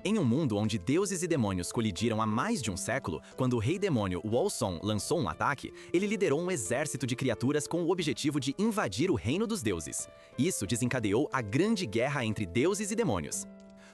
Em um mundo onde deuses e demônios colidiram há mais de um século, quando o rei demônio Wolsong lançou um ataque, ele liderou um exército de criaturas com o objetivo de invadir o reino dos deuses. Isso desencadeou a Grande Guerra entre deuses e demônios.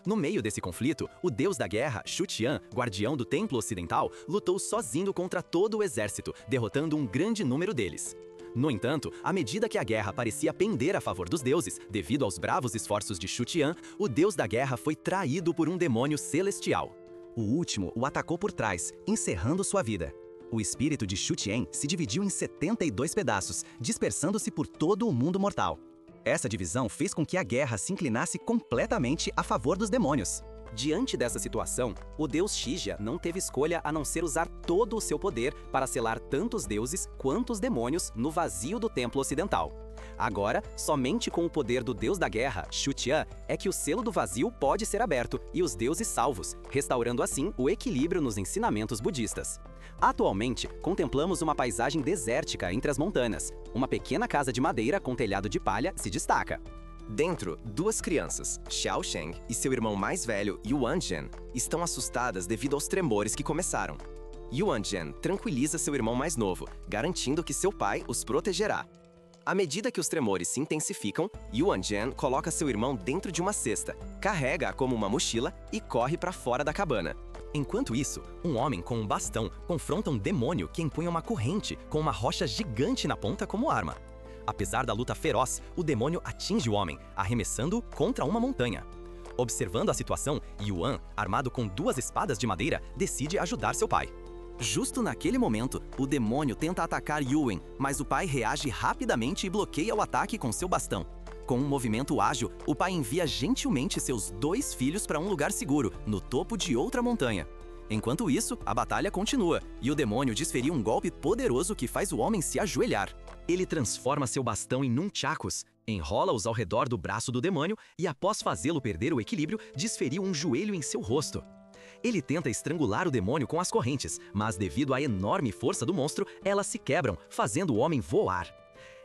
No meio desse conflito, o deus da guerra, Shu Qian, guardião do Templo Ocidental, lutou sozinho contra todo o exército, derrotando um grande número deles. No entanto, à medida que a guerra parecia pender a favor dos deuses, devido aos bravos esforços de Shu Qian, o deus da guerra foi traído por um demônio celestial. O último o atacou por trás, encerrando sua vida. O espírito de Shu Qian se dividiu em 72 pedaços, dispersando-se por todo o mundo mortal. Essa divisão fez com que a guerra se inclinasse completamente a favor dos demônios. Diante dessa situação, o deus Shija não teve escolha a não ser usar todo o seu poder para selar tanto os deuses quanto os demônios no vazio do Templo Ocidental. Agora, somente com o poder do deus da guerra, Shu Qian, é que o selo do vazio pode ser aberto e os deuses salvos, restaurando assim o equilíbrio nos ensinamentos budistas. Atualmente, contemplamos uma paisagem desértica entre as montanhas. Uma pequena casa de madeira com telhado de palha se destaca. Dentro, duas crianças, Xiao Sheng e seu irmão mais velho, Yuan Zhen, estão assustadas devido aos tremores que começaram. Yuan Zhen tranquiliza seu irmão mais novo, garantindo que seu pai os protegerá. À medida que os tremores se intensificam, Yuan Zhen coloca seu irmão dentro de uma cesta, carrega-a como uma mochila e corre para fora da cabana. Enquanto isso, um homem com um bastão confronta um demônio que empunha uma corrente com uma rocha gigante na ponta como arma. Apesar da luta feroz, o demônio atinge o homem, arremessando-o contra uma montanha. Observando a situação, Yuan, armado com duas espadas de madeira, decide ajudar seu pai. Justo naquele momento, o demônio tenta atacar Yuan, mas o pai reage rapidamente e bloqueia o ataque com seu bastão. Com um movimento ágil, o pai envia gentilmente seus dois filhos para um lugar seguro, no topo de outra montanha. Enquanto isso, a batalha continua, e o demônio desferiu um golpe poderoso que faz o homem se ajoelhar. Ele transforma seu bastão em nunchakus, enrola-os ao redor do braço do demônio e, após fazê-lo perder o equilíbrio, desferiu um joelho em seu rosto. Ele tenta estrangular o demônio com as correntes, mas devido à enorme força do monstro, elas se quebram, fazendo o homem voar.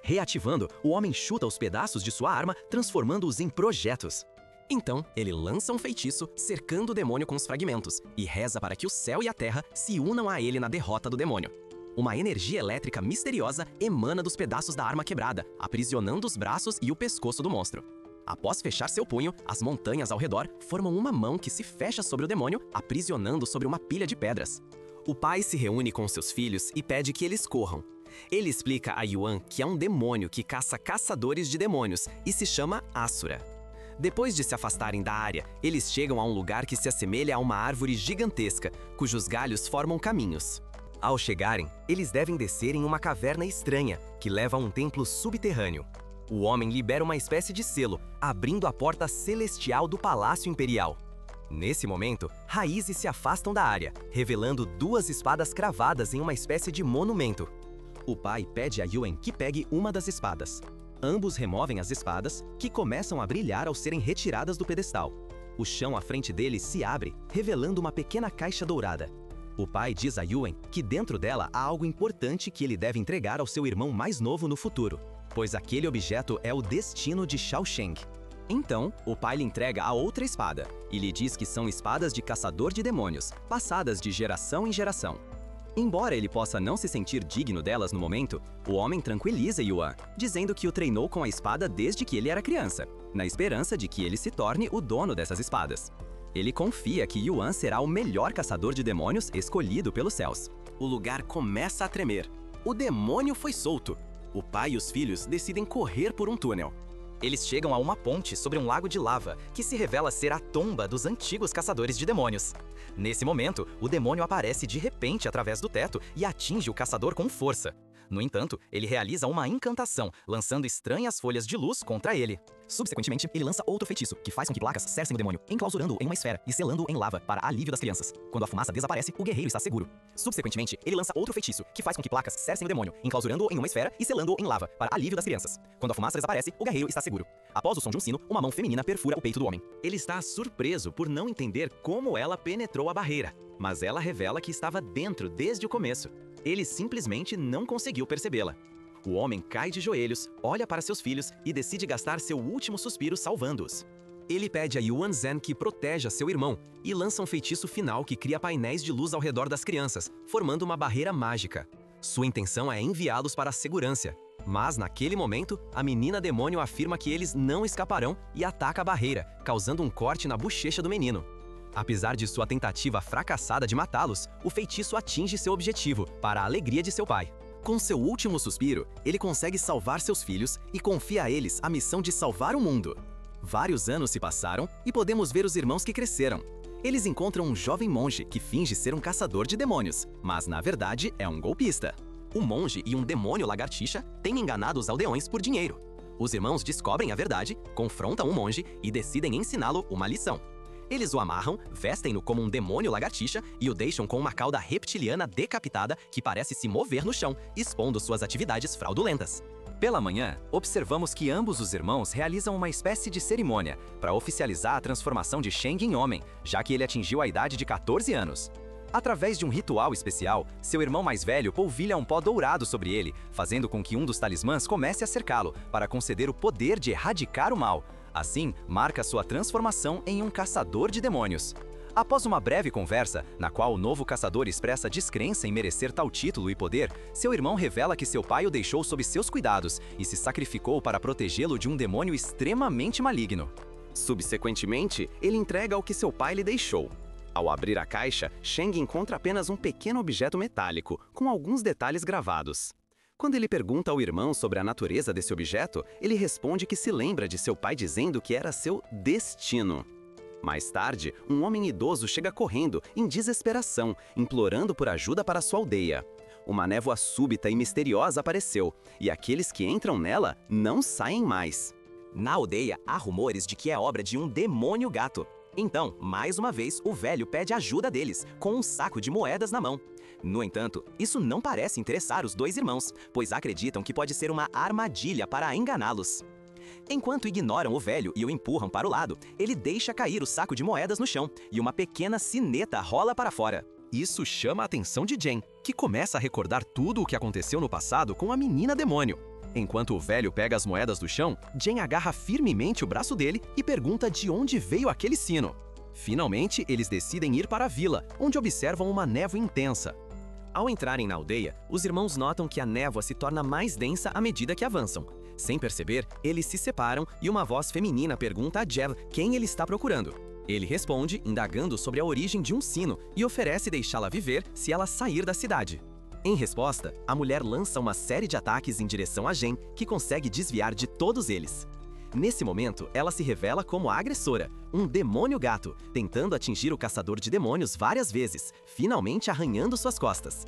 Reativando, o homem chuta os pedaços de sua arma, transformando-os em projetos. Então, ele lança um feitiço, cercando o demônio com os fragmentos, e reza para que o céu e a terra se unam a ele na derrota do demônio. Uma energia elétrica misteriosa emana dos pedaços da arma quebrada, aprisionando os braços e o pescoço do monstro. Após fechar seu punho, as montanhas ao redor formam uma mão que se fecha sobre o demônio, aprisionando sobre uma pilha de pedras. O pai se reúne com seus filhos e pede que eles corram. Ele explica a Yuan que é um demônio que caça caçadores de demônios e se chama Asura. Depois de se afastarem da área, eles chegam a um lugar que se assemelha a uma árvore gigantesca, cujos galhos formam caminhos. Ao chegarem, eles devem descer em uma caverna estranha, que leva a um templo subterrâneo. O homem libera uma espécie de selo, abrindo a porta celestial do Palácio Imperial. Nesse momento, raízes se afastam da área, revelando duas espadas cravadas em uma espécie de monumento. O pai pede a Yuan que pegue uma das espadas. Ambos removem as espadas, que começam a brilhar ao serem retiradas do pedestal. O chão à frente deles se abre, revelando uma pequena caixa dourada. O pai diz a Yuan que dentro dela há algo importante que ele deve entregar ao seu irmão mais novo no futuro, pois aquele objeto é o destino de Xiao Sheng. Então, o pai lhe entrega a outra espada, e lhe diz que são espadas de caçador de demônios, passadas de geração em geração. Embora ele possa não se sentir digno delas no momento, o homem tranquiliza Yuan, dizendo que o treinou com a espada desde que ele era criança, na esperança de que ele se torne o dono dessas espadas. Ele confia que Yuan será o melhor caçador de demônios escolhido pelos céus. O lugar começa a tremer. O demônio foi solto. O pai e os filhos decidem correr por um túnel. Eles chegam a uma ponte sobre um lago de lava, que se revela ser a tomba dos antigos caçadores de demônios. Nesse momento, o demônio aparece de repente através do teto e atinge o caçador com força. No entanto, ele realiza uma incantação, lançando estranhas folhas de luz contra ele. Subsequentemente, ele lança outro feitiço, que faz com que placas cercem o demônio, enclausurando-o em uma esfera e selando-o em lava para alívio das crianças. Quando a fumaça desaparece, o guerreiro está seguro. Subsequentemente, ele lança outro feitiço, que faz com que placas cercem o demônio, enclausurando-o em uma esfera e selando-o em lava para alívio das crianças. Quando a fumaça desaparece, o guerreiro está seguro. Após o som de um sino, uma mão feminina perfura o peito do homem. Ele está surpreso por não entender como ela penetrou a barreira, mas ela revela que estava dentro desde o começo. Ele simplesmente não conseguiu percebê-la. O homem cai de joelhos, olha para seus filhos e decide gastar seu último suspiro salvando-os. Ele pede a Yuan Zhen que proteja seu irmão e lança um feitiço final que cria painéis de luz ao redor das crianças, formando uma barreira mágica. Sua intenção é enviá-los para a segurança. Mas, naquele momento, a menina demônio afirma que eles não escaparão e ataca a barreira, causando um corte na bochecha do menino. Apesar de sua tentativa fracassada de matá-los, o feitiço atinge seu objetivo, para a alegria de seu pai. Com seu último suspiro, ele consegue salvar seus filhos e confia a eles a missão de salvar o mundo. Vários anos se passaram e podemos ver os irmãos que cresceram. Eles encontram um jovem monge que finge ser um caçador de demônios, mas na verdade é um golpista. O monge e um demônio lagartixa têm enganado os aldeões por dinheiro. Os irmãos descobrem a verdade, confrontam o monge e decidem ensiná-lo uma lição. Eles o amarram, vestem-no como um demônio lagartixa e o deixam com uma cauda reptiliana decapitada que parece se mover no chão, expondo suas atividades fraudulentas. Pela manhã, observamos que ambos os irmãos realizam uma espécie de cerimônia para oficializar a transformação de Sheng em homem, já que ele atingiu a idade de 14 anos. Através de um ritual especial, seu irmão mais velho polvilha um pó dourado sobre ele, fazendo com que um dos talismãs comece a cercá-lo, para conceder o poder de erradicar o mal. Assim, marca sua transformação em um caçador de demônios. Após uma breve conversa, na qual o novo caçador expressa descrença em merecer tal título e poder, seu irmão revela que seu pai o deixou sob seus cuidados e se sacrificou para protegê-lo de um demônio extremamente maligno. Subsequentemente, ele entrega o que seu pai lhe deixou. Ao abrir a caixa, Sheng encontra apenas um pequeno objeto metálico, com alguns detalhes gravados. Quando ele pergunta ao irmão sobre a natureza desse objeto, ele responde que se lembra de seu pai dizendo que era seu destino. Mais tarde, um homem idoso chega correndo, em desesperação, implorando por ajuda para sua aldeia. Uma névoa súbita e misteriosa apareceu, e aqueles que entram nela não saem mais. Na aldeia, há rumores de que é obra de um demônio gato. Então, mais uma vez, o velho pede ajuda deles, com um saco de moedas na mão. No entanto, isso não parece interessar os dois irmãos, pois acreditam que pode ser uma armadilha para enganá-los. Enquanto ignoram o velho e o empurram para o lado, ele deixa cair o saco de moedas no chão e uma pequena sineta rola para fora. Isso chama a atenção de Jen, que começa a recordar tudo o que aconteceu no passado com a menina demônio. Enquanto o velho pega as moedas do chão, Jen agarra firmemente o braço dele e pergunta de onde veio aquele sino. Finalmente, eles decidem ir para a vila, onde observam uma névoa intensa. Ao entrarem na aldeia, os irmãos notam que a névoa se torna mais densa à medida que avançam. Sem perceber, eles se separam e uma voz feminina pergunta a Jev quem ele está procurando. Ele responde, indagando sobre a origem de um sino e oferece deixá-la viver se ela sair da cidade. Em resposta, a mulher lança uma série de ataques em direção a Jen, que consegue desviar de todos eles. Nesse momento, ela se revela como a agressora, um demônio gato, tentando atingir o caçador de demônios várias vezes, finalmente arranhando suas costas.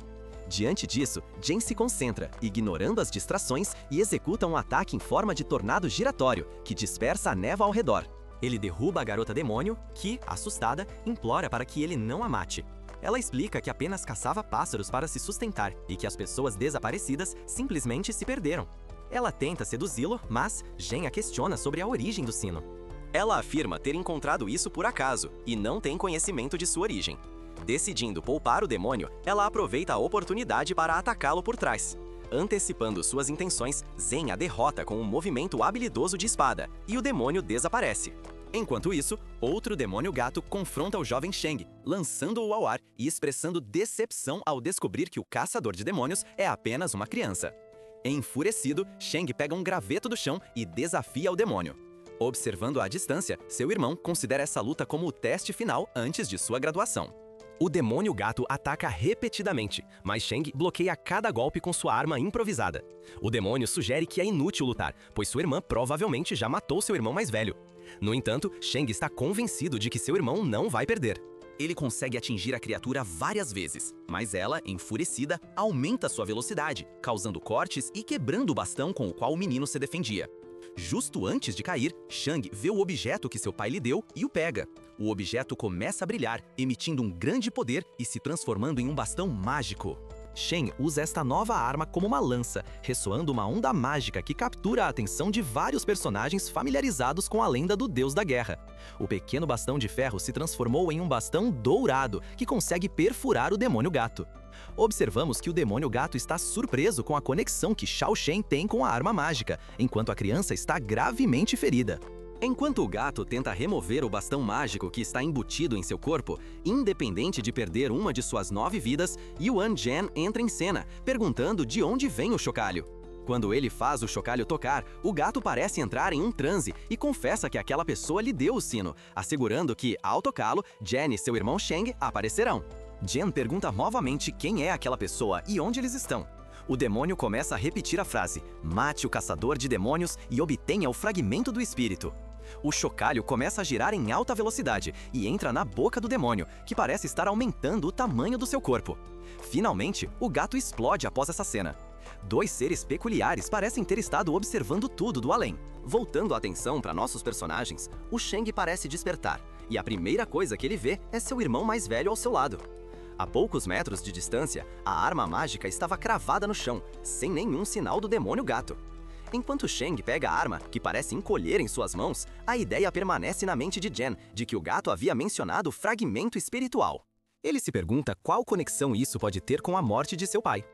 Diante disso, Jen se concentra, ignorando as distrações e executa um ataque em forma de tornado giratório, que dispersa a névoa ao redor. Ele derruba a garota demônio, que, assustada, implora para que ele não a mate. Ela explica que apenas caçava pássaros para se sustentar e que as pessoas desaparecidas simplesmente se perderam. Ela tenta seduzi-lo, mas Jen a questiona sobre a origem do sino. Ela afirma ter encontrado isso por acaso e não tem conhecimento de sua origem. Decidindo poupar o demônio, ela aproveita a oportunidade para atacá-lo por trás. Antecipando suas intenções, Zen a derrota com um movimento habilidoso de espada, e o demônio desaparece. Enquanto isso, outro demônio gato confronta o jovem Sheng, lançando-o ao ar e expressando decepção ao descobrir que o caçador de demônios é apenas uma criança. Enfurecido, Sheng pega um graveto do chão e desafia o demônio. Observando à distância, seu irmão considera essa luta como o teste final antes de sua graduação. O demônio gato ataca repetidamente, mas Sheng bloqueia cada golpe com sua arma improvisada. O demônio sugere que é inútil lutar, pois sua irmã provavelmente já matou seu irmão mais velho. No entanto, Sheng está convencido de que seu irmão não vai perder. Ele consegue atingir a criatura várias vezes, mas ela, enfurecida, aumenta sua velocidade, causando cortes e quebrando o bastão com o qual o menino se defendia. Justo antes de cair, Shang vê o objeto que seu pai lhe deu e o pega. O objeto começa a brilhar, emitindo um grande poder e se transformando em um bastão mágico. Shen usa esta nova arma como uma lança, ressoando uma onda mágica que captura a atenção de vários personagens familiarizados com a lenda do deus da guerra. O pequeno bastão de ferro se transformou em um bastão dourado, que consegue perfurar o demônio gato. Observamos que o demônio gato está surpreso com a conexão que Shao Shen tem com a arma mágica, enquanto a criança está gravemente ferida. Enquanto o gato tenta remover o bastão mágico que está embutido em seu corpo, independente de perder uma de suas 9 vidas, Yuan Zhen entra em cena, perguntando de onde vem o chocalho. Quando ele faz o chocalho tocar, o gato parece entrar em um transe e confessa que aquela pessoa lhe deu o sino, assegurando que, ao tocá-lo, Zhen e seu irmão Sheng aparecerão. Zhen pergunta novamente quem é aquela pessoa e onde eles estão. O demônio começa a repetir a frase: "Mate o caçador de demônios e obtenha o fragmento do espírito." O chocalho começa a girar em alta velocidade e entra na boca do demônio, que parece estar aumentando o tamanho do seu corpo. Finalmente, o gato explode após essa cena. 2 seres peculiares parecem ter estado observando tudo do além. Voltando a atenção para nossos personagens, o Sheng parece despertar, e a primeira coisa que ele vê é seu irmão mais velho ao seu lado. A poucos metros de distância, a arma mágica estava cravada no chão, sem nenhum sinal do demônio gato. Enquanto Sheng pega a arma, que parece encolher em suas mãos, a ideia permanece na mente de Zhen de que o gato havia mencionado o fragmento espiritual. Ele se pergunta qual conexão isso pode ter com a morte de seu pai.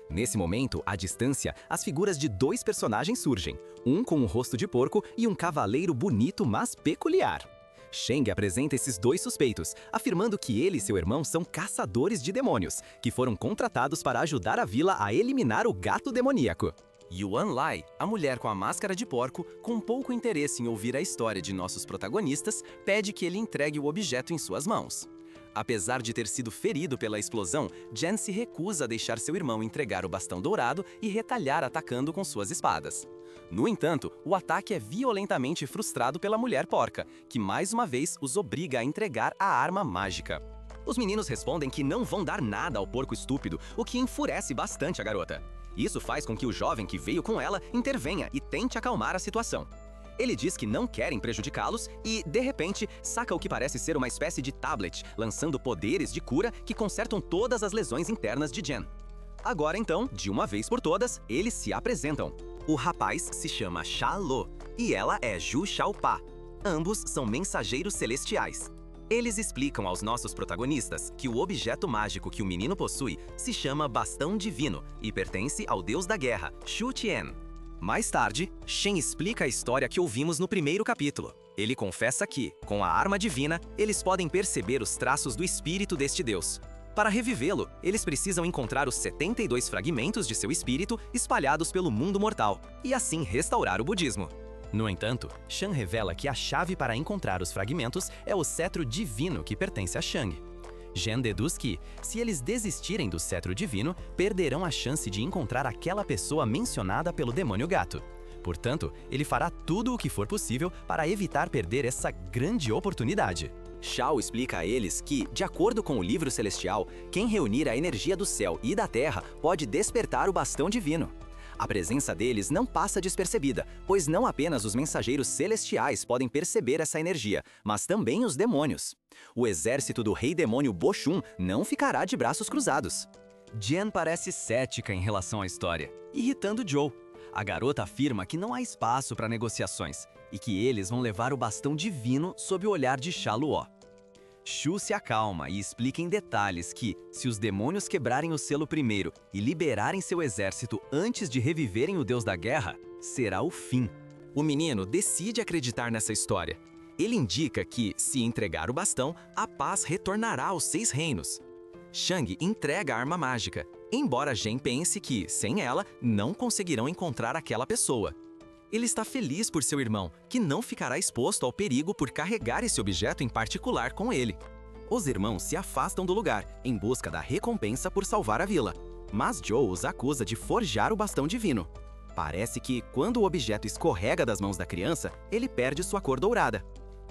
Nesse momento, à distância, as figuras de 2 personagens surgem, um com um rosto de porco e um cavaleiro bonito, mas peculiar. Sheng apresenta esses 2 suspeitos, afirmando que ele e seu irmão são caçadores de demônios, que foram contratados para ajudar a vila a eliminar o gato demoníaco. Yuan Lai, a mulher com a máscara de porco, com pouco interesse em ouvir a história de nossos protagonistas, pede que ele entregue o objeto em suas mãos. Apesar de ter sido ferido pela explosão, Zhen se recusa a deixar seu irmão entregar o bastão dourado e retalhar atacando com suas espadas. No entanto, o ataque é violentamente frustrado pela mulher porca, que mais uma vez os obriga a entregar a arma mágica. Os meninos respondem que não vão dar nada ao porco estúpido, o que enfurece bastante a garota. Isso faz com que o jovem que veio com ela intervenha e tente acalmar a situação. Ele diz que não querem prejudicá-los e, de repente, saca o que parece ser uma espécie de tablet, lançando poderes de cura que consertam todas as lesões internas de Zhen. Agora então, de uma vez por todas, eles se apresentam. O rapaz se chama Sha Lo e ela é Zhu Xiaopa. Ambos são mensageiros celestiais. Eles explicam aos nossos protagonistas que o objeto mágico que o menino possui se chama Bastão Divino e pertence ao deus da guerra, Shu Tian. Mais tarde, Shen explica a história que ouvimos no primeiro capítulo. Ele confessa que, com a arma divina, eles podem perceber os traços do espírito deste deus. Para revivê-lo, eles precisam encontrar os 72 fragmentos de seu espírito espalhados pelo mundo mortal, e assim restaurar o budismo. No entanto, Shan revela que a chave para encontrar os fragmentos é o cetro divino que pertence a Shang. Zhen deduz que, se eles desistirem do cetro divino, perderão a chance de encontrar aquela pessoa mencionada pelo demônio gato. Portanto, ele fará tudo o que for possível para evitar perder essa grande oportunidade. Shao explica a eles que, de acordo com o livro celestial, quem reunir a energia do céu e da terra pode despertar o bastão divino. A presença deles não passa despercebida, pois não apenas os mensageiros celestiais podem perceber essa energia, mas também os demônios. O exército do rei demônio Boshun não ficará de braços cruzados. Zhen parece cética em relação à história, irritando Zhou. A garota afirma que não há espaço para negociações e que eles vão levar o bastão divino sob o olhar de Sha Luo. Shu se acalma e explica em detalhes que, se os demônios quebrarem o selo primeiro e liberarem seu exército antes de reviverem o deus da guerra, será o fim. O menino decide acreditar nessa história. Ele indica que, se entregar o bastão, a paz retornará aos 6 reinos. Shang entrega a arma mágica, embora Zhen pense que, sem ela, não conseguirão encontrar aquela pessoa. Ele está feliz por seu irmão, que não ficará exposto ao perigo por carregar esse objeto em particular com ele. Os irmãos se afastam do lugar, em busca da recompensa por salvar a vila. Mas Zhou os acusa de forjar o bastão divino. Parece que, quando o objeto escorrega das mãos da criança, ele perde sua cor dourada.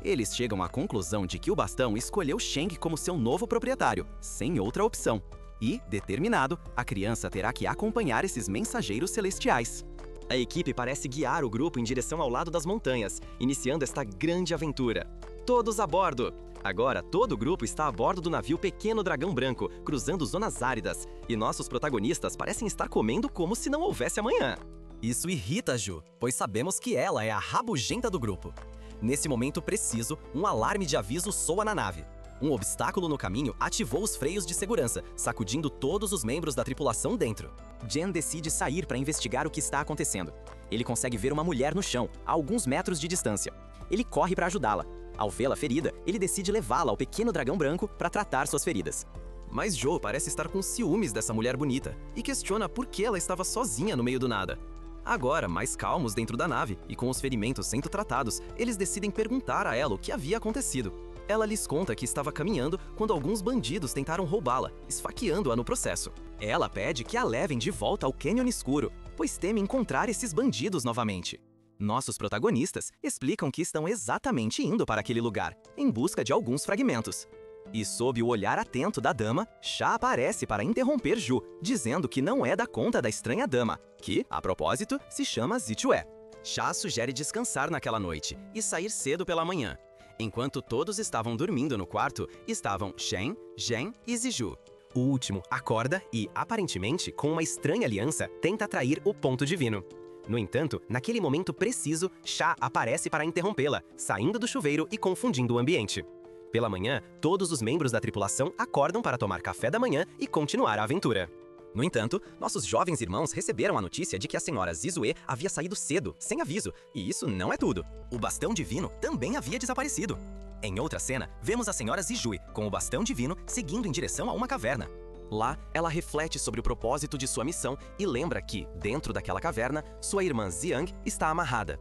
Eles chegam à conclusão de que o bastão escolheu Sheng como seu novo proprietário, sem outra opção. E, determinado, a criança terá que acompanhar esses mensageiros celestiais. A equipe parece guiar o grupo em direção ao lado das montanhas, iniciando esta grande aventura. Todos a bordo! Agora, todo o grupo está a bordo do navio Pequeno Dragão Branco, cruzando zonas áridas, e nossos protagonistas parecem estar comendo como se não houvesse amanhã. Isso irrita a Ju, pois sabemos que ela é a rabugenta do grupo. Nesse momento preciso, um alarme de aviso soa na nave. Um obstáculo no caminho ativou os freios de segurança, sacudindo todos os membros da tripulação dentro. Zhen decide sair para investigar o que está acontecendo. Ele consegue ver uma mulher no chão, a alguns metros de distância. ele corre para ajudá-la. Ao vê-la ferida, ele decide levá-la ao pequeno dragão branco para tratar suas feridas. Mas Joe parece estar com ciúmes dessa mulher bonita e questiona por que ela estava sozinha no meio do nada. Agora, mais calmos dentro da nave e com os ferimentos sendo tratados, eles decidem perguntar a ela o que havia acontecido. Ela lhes conta que estava caminhando quando alguns bandidos tentaram roubá-la, esfaqueando-a no processo. Ela pede que a levem de volta ao Cânion Escuro, pois teme encontrar esses bandidos novamente. Nossos protagonistas explicam que estão exatamente indo para aquele lugar, em busca de alguns fragmentos. E sob o olhar atento da dama, Sha aparece para interromper Ju, dizendo que não é da conta da estranha dama, que, a propósito, se chama Zitue. Sha sugere descansar naquela noite e sair cedo pela manhã. Enquanto todos estavam dormindo no quarto, estavam Shen, Zhen e Ziju. O último acorda e, aparentemente, com uma estranha aliança, tenta atrair o ponto divino. No entanto, naquele momento preciso, Sha aparece para interrompê-la, saindo do chuveiro e confundindo o ambiente. Pela manhã, todos os membros da tripulação acordam para tomar café da manhã e continuar a aventura. No entanto, nossos jovens irmãos receberam a notícia de que a senhora Zizue havia saído cedo, sem aviso, e isso não é tudo. O bastão divino também havia desaparecido. Em outra cena, vemos a senhora Zizue, com o bastão divino, seguindo em direção a uma caverna. Lá, ela reflete sobre o propósito de sua missão e lembra que, dentro daquela caverna, sua irmã Xiang está amarrada.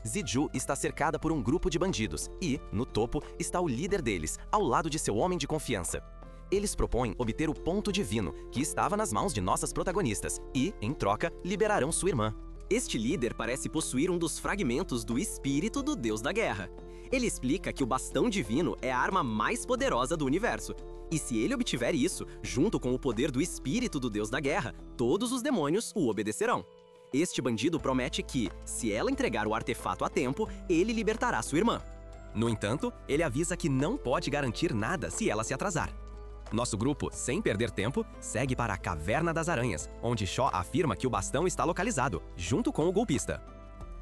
Ziju está cercada por um grupo de bandidos e, no topo, está o líder deles, ao lado de seu homem de confiança. Eles propõem obter o ponto divino, que estava nas mãos de nossas protagonistas, e, em troca, liberarão sua irmã. Este líder parece possuir um dos fragmentos do espírito do Deus da Guerra. Ele explica que o bastão divino é a arma mais poderosa do universo. E se ele obtiver isso, junto com o poder do espírito do Deus da Guerra, todos os demônios o obedecerão. Este bandido promete que, se ela entregar o artefato a tempo, ele libertará sua irmã. No entanto, ele avisa que não pode garantir nada se ela se atrasar. Nosso grupo, sem perder tempo, segue para a Caverna das Aranhas, onde Shaw afirma que o bastão está localizado, junto com o golpista.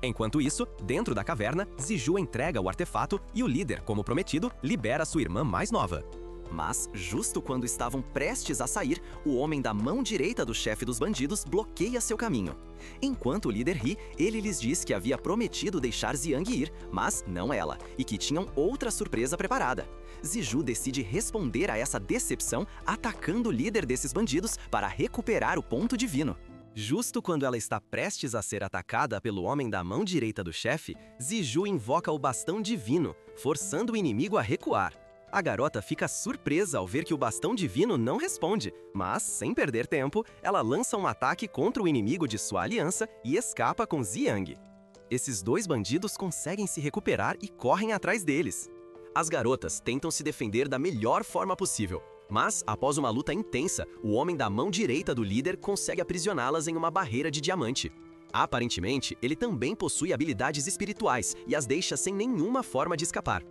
Enquanto isso, dentro da caverna, Ziju entrega o artefato e o líder, como prometido, libera sua irmã mais nova. Mas, justo quando estavam prestes a sair, o homem da mão direita do chefe dos bandidos bloqueia seu caminho. Enquanto o líder ri, ele lhes diz que havia prometido deixar Xiang ir, mas não ela, e que tinham outra surpresa preparada. Ziju decide responder a essa decepção atacando o líder desses bandidos para recuperar o ponto divino. Justo quando ela está prestes a ser atacada pelo homem da mão direita do chefe, Ziju invoca o bastão divino, forçando o inimigo a recuar. A garota fica surpresa ao ver que o bastão divino não responde, mas, sem perder tempo, ela lança um ataque contra o inimigo de sua aliança e escapa com Xiang. Esses dois bandidos conseguem se recuperar e correm atrás deles. As garotas tentam se defender da melhor forma possível, mas, após uma luta intensa, o homem da mão direita do líder consegue aprisioná-las em uma barreira de diamante. Aparentemente, ele também possui habilidades espirituais e as deixa sem nenhuma forma de escapar.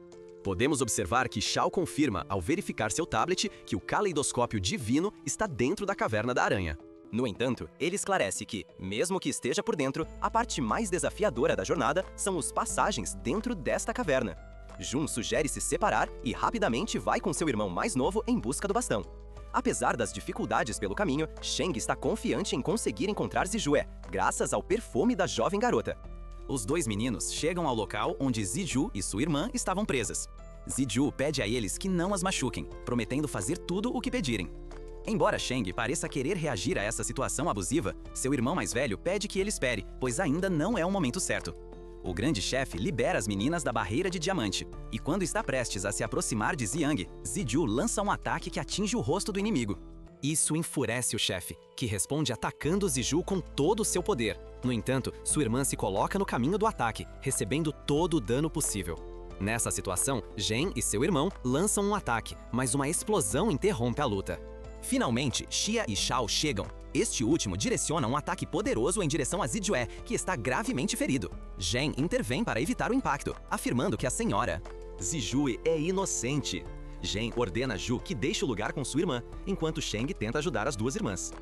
Podemos observar que Shao confirma, ao verificar seu tablet, que o caleidoscópio divino está dentro da Caverna da Aranha. No entanto, ele esclarece que, mesmo que esteja por dentro, a parte mais desafiadora da jornada são os passagens dentro desta caverna. Jun sugere se separar e rapidamente vai com seu irmão mais novo em busca do bastão. Apesar das dificuldades pelo caminho, Sheng está confiante em conseguir encontrar Zizue, graças ao perfume da jovem garota. Os dois meninos chegam ao local onde Ziju e sua irmã estavam presas. Ziju pede a eles que não as machuquem, prometendo fazer tudo o que pedirem. Embora Sheng pareça querer reagir a essa situação abusiva, seu irmão mais velho pede que ele espere, pois ainda não é o momento certo. O grande chefe libera as meninas da barreira de diamante, e quando está prestes a se aproximar de Xiang, Ziju lança um ataque que atinge o rosto do inimigo. Isso enfurece o chefe, que responde atacando Ziju com todo o seu poder. No entanto, sua irmã se coloca no caminho do ataque, recebendo todo o dano possível. Nessa situação, Zhen e seu irmão lançam um ataque, mas uma explosão interrompe a luta. Finalmente, Xia e Shao chegam. Este último direciona um ataque poderoso em direção a Zizue, que está gravemente ferido. Zhen intervém para evitar o impacto, afirmando que a senhora Zizue é inocente. Zhen ordena Ju que deixe o lugar com sua irmã, enquanto Sheng tenta ajudar as duas irmãs.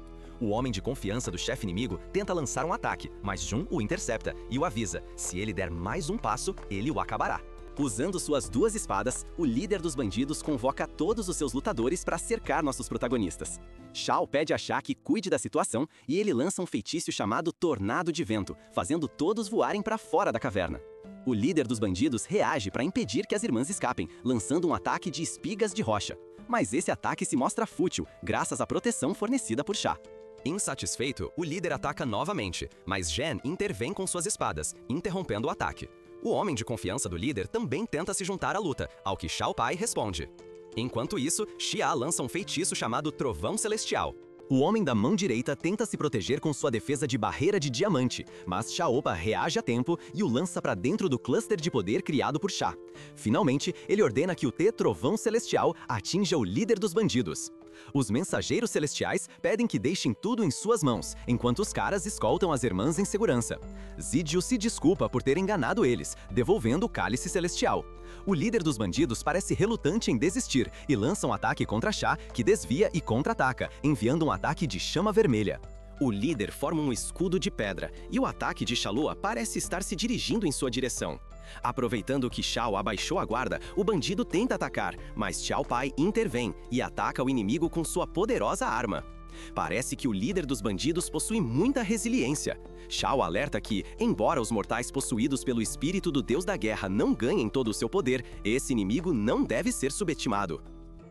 O homem de confiança do chefe inimigo tenta lançar um ataque, mas Jun o intercepta e o avisa: se ele der mais um passo, ele o acabará. Usando suas duas espadas, o líder dos bandidos convoca todos os seus lutadores para cercar nossos protagonistas. Shao pede a Sha que cuide da situação e ele lança um feitiço chamado Tornado de Vento, fazendo todos voarem para fora da caverna. O líder dos bandidos reage para impedir que as irmãs escapem, lançando um ataque de espigas de rocha. Mas esse ataque se mostra fútil, graças à proteção fornecida por Sha. Insatisfeito, o líder ataca novamente, mas Jen intervém com suas espadas, interrompendo o ataque. O homem de confiança do líder também tenta se juntar à luta, ao que Xiao Pai responde. Enquanto isso, Xia lança um feitiço chamado Trovão Celestial. O homem da mão direita tenta se proteger com sua defesa de barreira de diamante, mas Xiaopa reage a tempo e o lança para dentro do cluster de poder criado por Sha. Finalmente, ele ordena que o T-Trovão Celestial atinja o líder dos bandidos. Os mensageiros celestiais pedem que deixem tudo em suas mãos, enquanto os caras escoltam as irmãs em segurança. Zidio se desculpa por ter enganado eles, devolvendo o cálice celestial. O líder dos bandidos parece relutante em desistir e lança um ataque contra Sha, que desvia e contra-ataca, enviando um ataque de chama vermelha. O líder forma um escudo de pedra e o ataque de Shalua parece estar se dirigindo em sua direção. Aproveitando que Shao abaixou a guarda, o bandido tenta atacar, mas Xiao Pai intervém e ataca o inimigo com sua poderosa arma. Parece que o líder dos bandidos possui muita resiliência. Shao alerta que, embora os mortais possuídos pelo espírito do deus da guerra não ganhem todo o seu poder, esse inimigo não deve ser subestimado.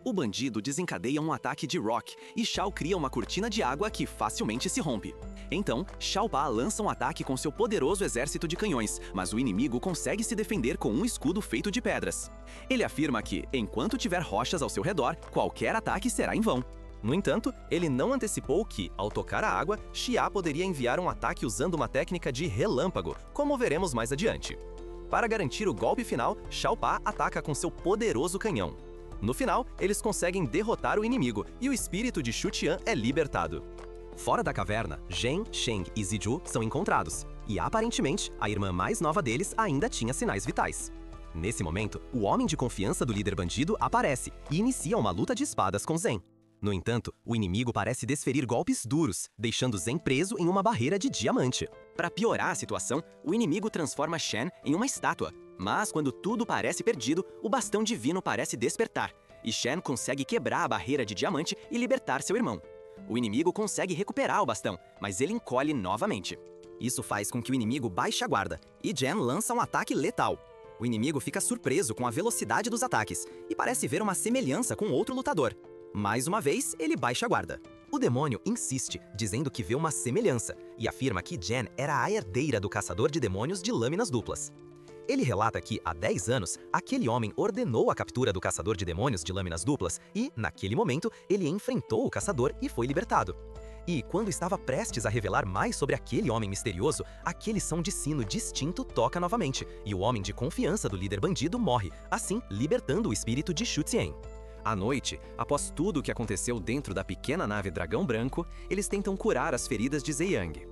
O bandido desencadeia um ataque de Rock e Shao cria uma cortina de água que facilmente se rompe. Então, Xiao Pa lança um ataque com seu poderoso exército de canhões, mas o inimigo consegue se defender com um escudo feito de pedras. Ele afirma que, enquanto tiver rochas ao seu redor, qualquer ataque será em vão. No entanto, ele não antecipou que, ao tocar a água, Xia poderia enviar um ataque usando uma técnica de relâmpago, como veremos mais adiante. Para garantir o golpe final, Xiao Pa ataca com seu poderoso canhão. No final, eles conseguem derrotar o inimigo e o espírito de Shu Qian é libertado. Fora da caverna, Zhen, Sheng e Ziju são encontrados, e aparentemente, a irmã mais nova deles ainda tinha sinais vitais. Nesse momento, o homem de confiança do líder bandido aparece e inicia uma luta de espadas com Zhen. No entanto, o inimigo parece desferir golpes duros, deixando Zhen preso em uma barreira de diamante. Para piorar a situação, o inimigo transforma Shen em uma estátua. Mas quando tudo parece perdido, o bastão divino parece despertar, e Shen consegue quebrar a barreira de diamante e libertar seu irmão. O inimigo consegue recuperar o bastão, mas ele encolhe novamente. Isso faz com que o inimigo baixe a guarda, e Jen lança um ataque letal. O inimigo fica surpreso com a velocidade dos ataques, e parece ver uma semelhança com outro lutador. Mais uma vez, ele baixa a guarda. O demônio insiste, dizendo que vê uma semelhança, e afirma que Jen era a herdeira do caçador de demônios de lâminas duplas. Ele relata que, há 10 anos, aquele homem ordenou a captura do caçador de demônios de lâminas duplas e, naquele momento, ele enfrentou o caçador e foi libertado. E, quando estava prestes a revelar mais sobre aquele homem misterioso, aquele som de sino distinto toca novamente, e o homem de confiança do líder bandido morre, assim libertando o espírito de Shu Qian. À noite, após tudo o que aconteceu dentro da pequena nave Dragão Branco, eles tentam curar as feridas de Zeyang.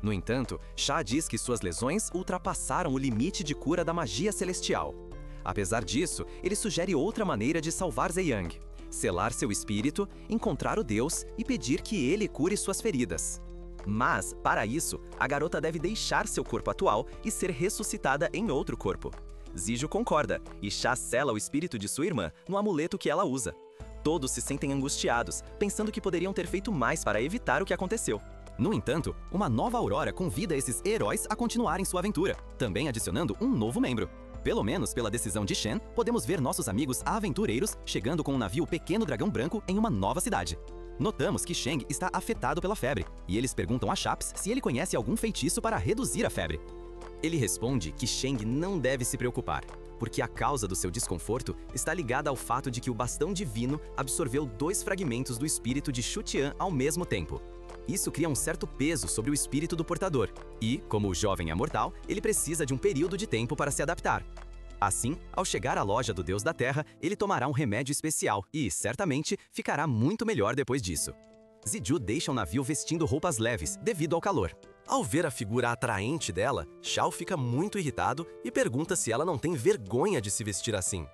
No entanto, Sha diz que suas lesões ultrapassaram o limite de cura da magia celestial. Apesar disso, ele sugere outra maneira de salvar Zeyang: selar seu espírito, encontrar o Deus e pedir que ele cure suas feridas. Mas, para isso, a garota deve deixar seu corpo atual e ser ressuscitada em outro corpo. Zijo concorda, e Sha sela o espírito de sua irmã no amuleto que ela usa. Todos se sentem angustiados, pensando que poderiam ter feito mais para evitar o que aconteceu. No entanto, uma nova aurora convida esses heróis a continuarem sua aventura, também adicionando um novo membro. Pelo menos pela decisão de Shen, podemos ver nossos amigos aventureiros chegando com um navio Pequeno Dragão Branco em uma nova cidade. Notamos que Sheng está afetado pela febre, e eles perguntam a Shaps se ele conhece algum feitiço para reduzir a febre. Ele responde que Sheng não deve se preocupar, porque a causa do seu desconforto está ligada ao fato de que o bastão divino absorveu 2 fragmentos do espírito de Shu Qian ao mesmo tempo. Isso cria um certo peso sobre o espírito do portador, e, como o jovem é mortal, ele precisa de um período de tempo para se adaptar. Assim, ao chegar à loja do Deus da Terra, ele tomará um remédio especial e, certamente, ficará muito melhor depois disso. Ziju deixa o navio vestindo roupas leves, devido ao calor. Ao ver a figura atraente dela, Shao fica muito irritado e pergunta se ela não tem vergonha de se vestir assim.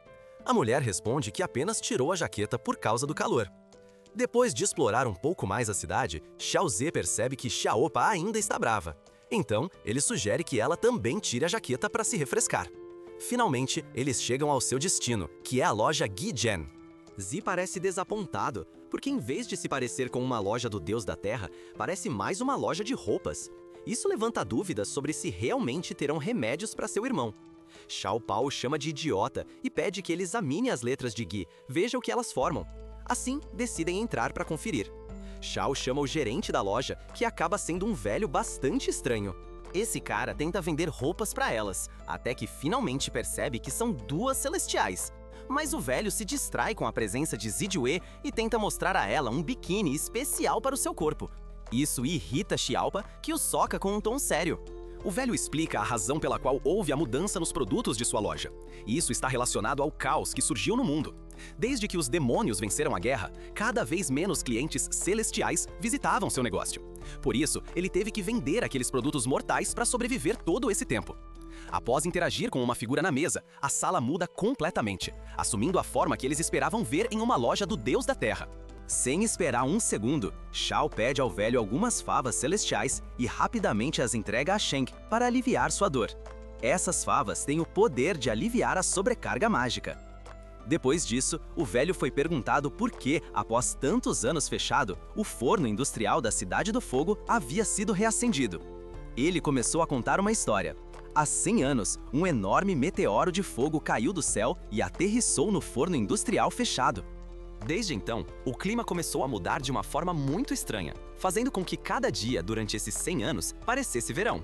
A mulher responde que apenas tirou a jaqueta por causa do calor. Depois de explorar um pouco mais a cidade, Xiao Ze percebe que Xiaopa ainda está brava. Então, ele sugere que ela também tire a jaqueta para se refrescar. Finalmente, eles chegam ao seu destino, que é a loja Gijen. Zi parece desapontado, porque em vez de se parecer com uma loja do Deus da Terra, parece mais uma loja de roupas. Isso levanta dúvidas sobre se realmente terão remédios para seu irmão. Xiao Pao chama de idiota e pede que ele examine as letras de Gui, veja o que elas formam. Assim, decidem entrar para conferir. Xiao chama o gerente da loja, que acaba sendo um velho bastante estranho. Esse cara tenta vender roupas para elas, até que finalmente percebe que são duas celestiais. Mas o velho se distrai com a presença de Zijue e tenta mostrar a ela um biquíni especial para o seu corpo. Isso irrita Xiaopa, que o soca com um tom sério. O velho explica a razão pela qual houve a mudança nos produtos de sua loja. Isso está relacionado ao caos que surgiu no mundo. Desde que os demônios venceram a guerra, cada vez menos clientes celestiais visitavam seu negócio. Por isso, ele teve que vender aqueles produtos mortais para sobreviver todo esse tempo. Após interagir com uma figura na mesa, a sala muda completamente, assumindo a forma que eles esperavam ver em uma loja do Deus da Terra. Sem esperar um segundo, Xiao pede ao velho algumas favas celestiais e rapidamente as entrega a Sheng para aliviar sua dor. Essas favas têm o poder de aliviar a sobrecarga mágica. Depois disso, o velho foi perguntado por que, após tantos anos fechado, o forno industrial da Cidade do Fogo havia sido reacendido. Ele começou a contar uma história. Há 100 anos, um enorme meteoro de fogo caiu do céu e aterrissou no forno industrial fechado. Desde então, o clima começou a mudar de uma forma muito estranha, fazendo com que cada dia durante esses 100 anos parecesse verão.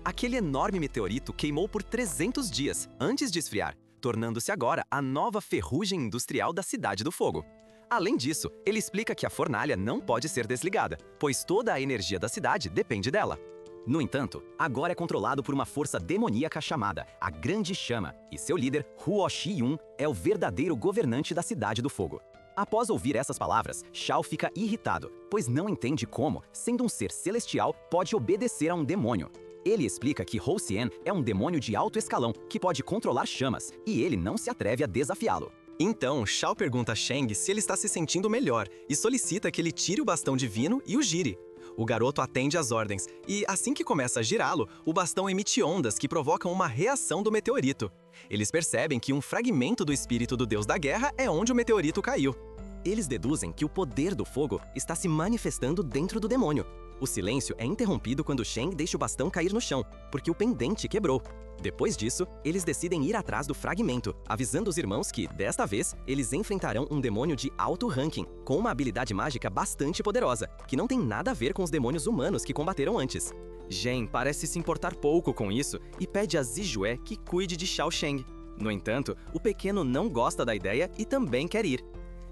Aquele enorme meteorito queimou por 300 dias antes de esfriar, tornando-se agora a nova ferrugem industrial da Cidade do Fogo. Além disso, ele explica que a fornalha não pode ser desligada, pois toda a energia da cidade depende dela. No entanto, agora é controlado por uma força demoníaca chamada a Grande Chama, e seu líder, Huo Shi-yun, é o verdadeiro governante da Cidade do Fogo. Após ouvir essas palavras, Xiao fica irritado, pois não entende como, sendo um ser celestial, pode obedecer a um demônio. Ele explica que Hou Xian é um demônio de alto escalão que pode controlar chamas, e ele não se atreve a desafiá-lo. Então, Xiao pergunta a Sheng se ele está se sentindo melhor e solicita que ele tire o bastão divino e o gire. O garoto atende às ordens, e assim que começa a girá-lo, o bastão emite ondas que provocam uma reação do meteorito. Eles percebem que um fragmento do espírito do Deus da Guerra é onde o meteorito caiu. Eles deduzem que o poder do fogo está se manifestando dentro do demônio. O silêncio é interrompido quando Sheng deixa o bastão cair no chão, porque o pendente quebrou. Depois disso, eles decidem ir atrás do fragmento, avisando os irmãos que, desta vez, eles enfrentarão um demônio de alto ranking, com uma habilidade mágica bastante poderosa, que não tem nada a ver com os demônios humanos que combateram antes. Gen parece se importar pouco com isso e pede a Zijue que cuide de Xiao Sheng. No entanto, o pequeno não gosta da ideia e também quer ir.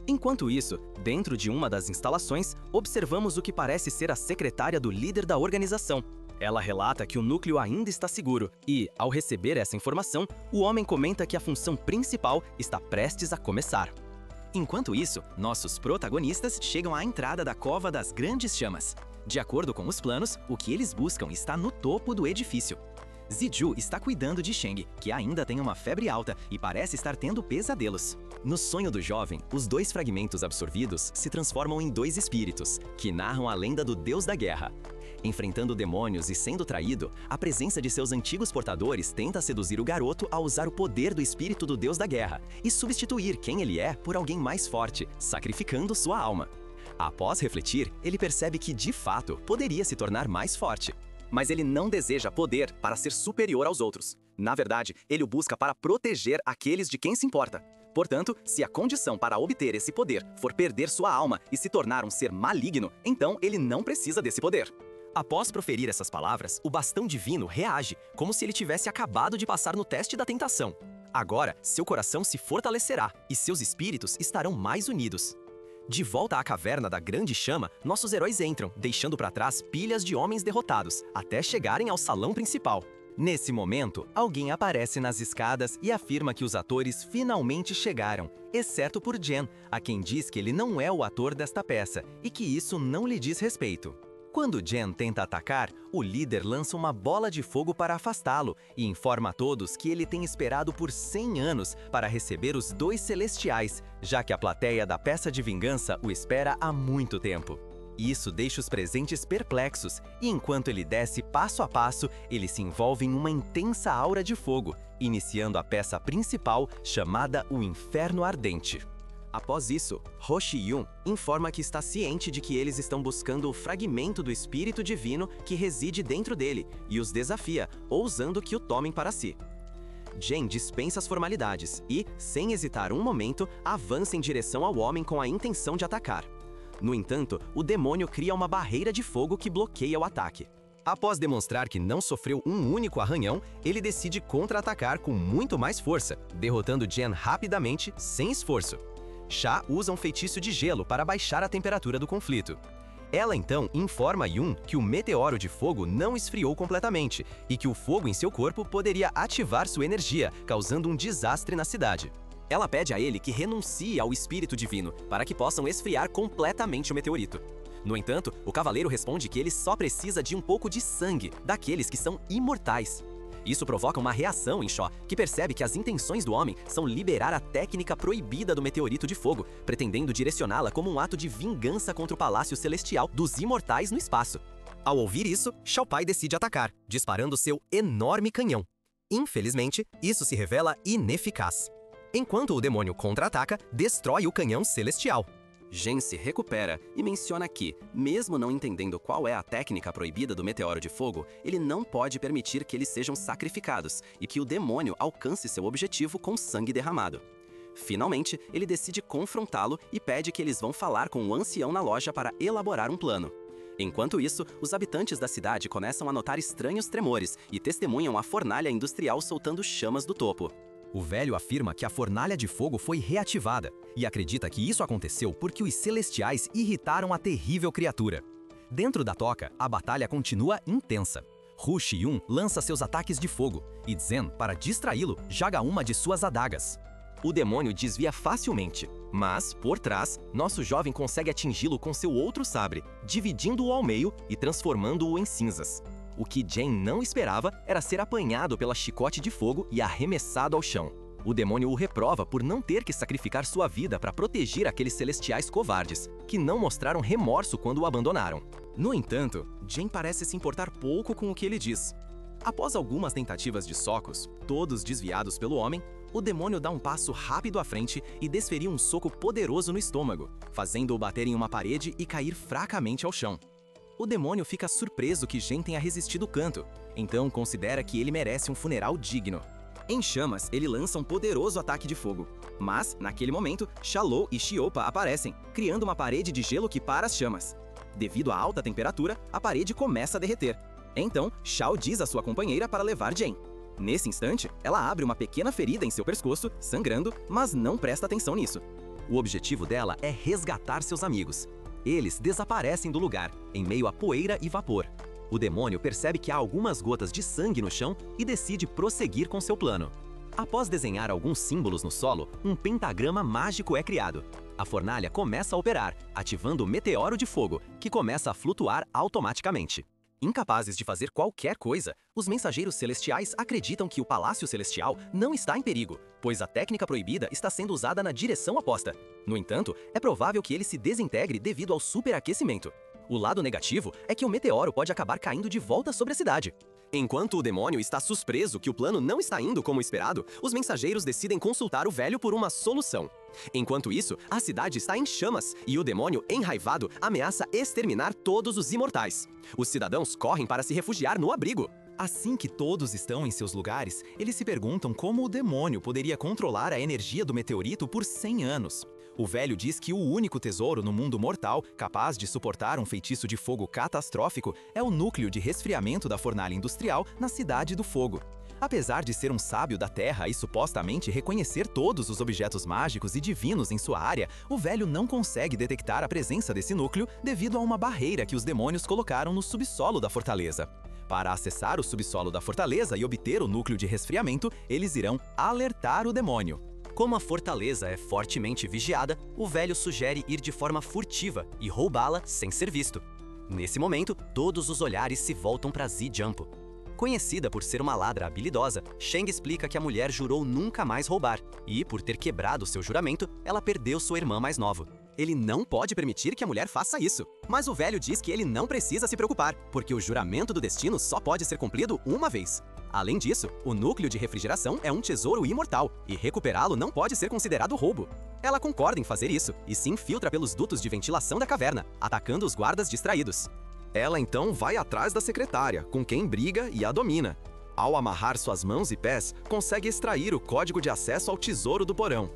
Enquanto isso, dentro de uma das instalações, observamos o que parece ser a secretária do líder da organização. Ela relata que o núcleo ainda está seguro e, ao receber essa informação, o homem comenta que a função principal está prestes a começar. Enquanto isso, nossos protagonistas chegam à entrada da Cova das Grandes Chamas. De acordo com os planos, o que eles buscam está no topo do edifício. Ziju está cuidando de Sheng, que ainda tem uma febre alta e parece estar tendo pesadelos. No sonho do jovem, os dois fragmentos absorvidos se transformam em dois espíritos, que narram a lenda do Deus da Guerra. Enfrentando demônios e sendo traído, a presença de seus antigos portadores tenta seduzir o garoto a usar o poder do espírito do Deus da Guerra e substituir quem ele é por alguém mais forte, sacrificando sua alma. Após refletir, ele percebe que, de fato, poderia se tornar mais forte. Mas ele não deseja poder para ser superior aos outros. Na verdade, ele o busca para proteger aqueles de quem se importa. Portanto, se a condição para obter esse poder for perder sua alma e se tornar um ser maligno, então ele não precisa desse poder. Após proferir essas palavras, o bastão divino reage, como se ele tivesse acabado de passar no teste da tentação. Agora, seu coração se fortalecerá e seus espíritos estarão mais unidos. De volta à caverna da Grande Chama, nossos heróis entram, deixando para trás pilhas de homens derrotados, até chegarem ao salão principal. Nesse momento, alguém aparece nas escadas e afirma que os atores finalmente chegaram, exceto por Jen, a quem diz que ele não é o ator desta peça e que isso não lhe diz respeito. Quando Jen tenta atacar, o líder lança uma bola de fogo para afastá-lo e informa a todos que ele tem esperado por 100 anos para receber os dois celestiais, já que a plateia da peça de vingança o espera há muito tempo. Isso deixa os presentes perplexos e, enquanto ele desce passo a passo, ele se envolve em uma intensa aura de fogo, iniciando a peça principal chamada O Inferno Ardente. Após isso, Hou Shi-yun informa que está ciente de que eles estão buscando o fragmento do espírito divino que reside dentro dele e os desafia, ousando que o tomem para si. Jen dispensa as formalidades e, sem hesitar um momento, avança em direção ao homem com a intenção de atacar. No entanto, o demônio cria uma barreira de fogo que bloqueia o ataque. Após demonstrar que não sofreu um único arranhão, ele decide contra-atacar com muito mais força, derrotando Jen rapidamente, sem esforço. Sha usa um feitiço de gelo para baixar a temperatura do conflito. Ela então informa Yun que o meteoro de fogo não esfriou completamente e que o fogo em seu corpo poderia ativar sua energia, causando um desastre na cidade. Ela pede a ele que renuncie ao espírito divino para que possam esfriar completamente o meteorito. No entanto, o cavaleiro responde que ele só precisa de um pouco de sangue daqueles que são imortais. Isso provoca uma reação em Shaw, que percebe que as intenções do homem são liberar a técnica proibida do meteorito de fogo, pretendendo direcioná-la como um ato de vingança contra o palácio celestial dos imortais no espaço. Ao ouvir isso, Shao Pai decide atacar, disparando seu enorme canhão. Infelizmente, isso se revela ineficaz. Enquanto o demônio contra-ataca, destrói o canhão celestial. Jen se recupera e menciona que, mesmo não entendendo qual é a técnica proibida do meteoro de fogo, ele não pode permitir que eles sejam sacrificados e que o demônio alcance seu objetivo com sangue derramado. Finalmente, ele decide confrontá-lo e pede que eles vão falar com o ancião na loja para elaborar um plano. Enquanto isso, os habitantes da cidade começam a notar estranhos tremores e testemunham a fornalha industrial soltando chamas do topo. O velho afirma que a fornalha de fogo foi reativada e acredita que isso aconteceu porque os celestiais irritaram a terrível criatura. Dentro da toca, a batalha continua intensa. Hu Shiyun lança seus ataques de fogo e Zen, para distraí-lo, joga uma de suas adagas. O demônio desvia facilmente, mas, por trás, nosso jovem consegue atingi-lo com seu outro sabre, dividindo-o ao meio e transformando-o em cinzas. O que Jen não esperava era ser apanhado pela chicote de fogo e arremessado ao chão. O demônio o reprova por não ter que sacrificar sua vida para proteger aqueles celestiais covardes, que não mostraram remorso quando o abandonaram. No entanto, Jen parece se importar pouco com o que ele diz. Após algumas tentativas de socos, todos desviados pelo homem, o demônio dá um passo rápido à frente e desferia um soco poderoso no estômago, fazendo-o bater em uma parede e cair fracamente ao chão. O demônio fica surpreso que Jen tenha resistido o canto, então considera que ele merece um funeral digno. Em chamas, ele lança um poderoso ataque de fogo. Mas, naquele momento, Shalou e Shiopa aparecem, criando uma parede de gelo que para as chamas. Devido à alta temperatura, a parede começa a derreter. Então, Shao diz à sua companheira para levar Jen. Nesse instante, ela abre uma pequena ferida em seu pescoço, sangrando, mas não presta atenção nisso. O objetivo dela é resgatar seus amigos. Eles desaparecem do lugar, em meio a poeira e vapor. O demônio percebe que há algumas gotas de sangue no chão e decide prosseguir com seu plano. Após desenhar alguns símbolos no solo, um pentagrama mágico é criado. A fornalha começa a operar, ativando o meteoro de fogo, que começa a flutuar automaticamente. Incapazes de fazer qualquer coisa, os mensageiros celestiais acreditam que o Palácio Celestial não está em perigo, pois a técnica proibida está sendo usada na direção oposta. No entanto, é provável que ele se desintegre devido ao superaquecimento. O lado negativo é que o meteoro pode acabar caindo de volta sobre a cidade. Enquanto o demônio está surpreso que o plano não está indo como esperado, os mensageiros decidem consultar o velho por uma solução. Enquanto isso, a cidade está em chamas e o demônio, enraivado, ameaça exterminar todos os imortais. Os cidadãos correm para se refugiar no abrigo. Assim que todos estão em seus lugares, eles se perguntam como o demônio poderia controlar a energia do meteorito por 100 anos. O velho diz que o único tesouro no mundo mortal capaz de suportar um feitiço de fogo catastrófico é o núcleo de resfriamento da fornalha industrial na Cidade do Fogo. Apesar de ser um sábio da Terra e supostamente reconhecer todos os objetos mágicos e divinos em sua área, o velho não consegue detectar a presença desse núcleo devido a uma barreira que os demônios colocaram no subsolo da fortaleza. Para acessar o subsolo da fortaleza e obter o núcleo de resfriamento, eles irão alertar o demônio. Como a fortaleza é fortemente vigiada, o velho sugere ir de forma furtiva e roubá-la sem ser visto. Nesse momento, todos os olhares se voltam para Zi Jianpo. Conhecida por ser uma ladra habilidosa, Sheng explica que a mulher jurou nunca mais roubar e, por ter quebrado seu juramento, ela perdeu sua irmã mais nova. Ele não pode permitir que a mulher faça isso. Mas o velho diz que ele não precisa se preocupar, porque o juramento do destino só pode ser cumprido uma vez. Além disso, o núcleo de refrigeração é um tesouro imortal, e recuperá-lo não pode ser considerado roubo. Ela concorda em fazer isso, e se infiltra pelos dutos de ventilação da caverna, atacando os guardas distraídos. Ela então vai atrás da secretária, com quem briga e a domina. Ao amarrar suas mãos e pés, consegue extrair o código de acesso ao tesouro do porão.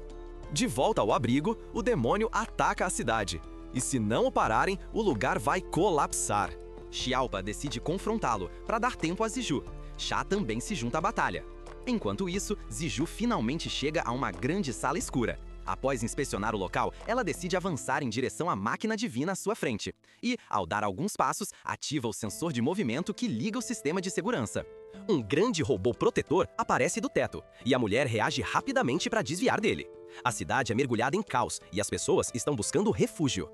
De volta ao abrigo, o demônio ataca a cidade. E se não o pararem, o lugar vai colapsar. Xiaopa decide confrontá-lo para dar tempo a Ziju. Xia também se junta à batalha. Enquanto isso, Ziju finalmente chega a uma grande sala escura. Após inspecionar o local, ela decide avançar em direção à máquina divina à sua frente. E, ao dar alguns passos, ativa o sensor de movimento que liga o sistema de segurança. Um grande robô protetor aparece do teto, e a mulher reage rapidamente para desviar dele. A cidade é mergulhada em caos e as pessoas estão buscando refúgio.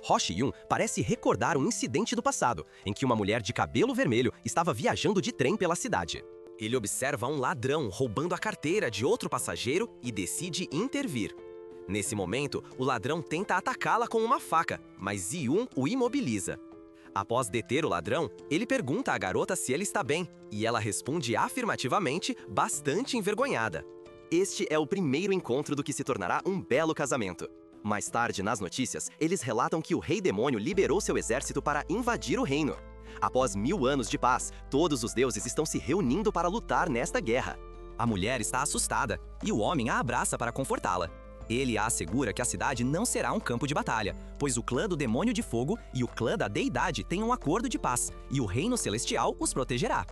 Roshi Yun parece recordar um incidente do passado, em que uma mulher de cabelo vermelho estava viajando de trem pela cidade. Ele observa um ladrão roubando a carteira de outro passageiro e decide intervir. Nesse momento, o ladrão tenta atacá-la com uma faca, mas Yun o imobiliza. Após deter o ladrão, ele pergunta à garota se ele está bem, e ela responde afirmativamente, bastante envergonhada. Este é o primeiro encontro do que se tornará um belo casamento. Mais tarde, nas notícias, eles relatam que o Rei Demônio liberou seu exército para invadir o reino. Após 1000 anos de paz, todos os deuses estão se reunindo para lutar nesta guerra. A mulher está assustada, e o homem a abraça para confortá-la. Ele a assegura que a cidade não será um campo de batalha, pois o clã do Demônio de Fogo e o clã da Deidade têm um acordo de paz, e o Reino Celestial os protegerá.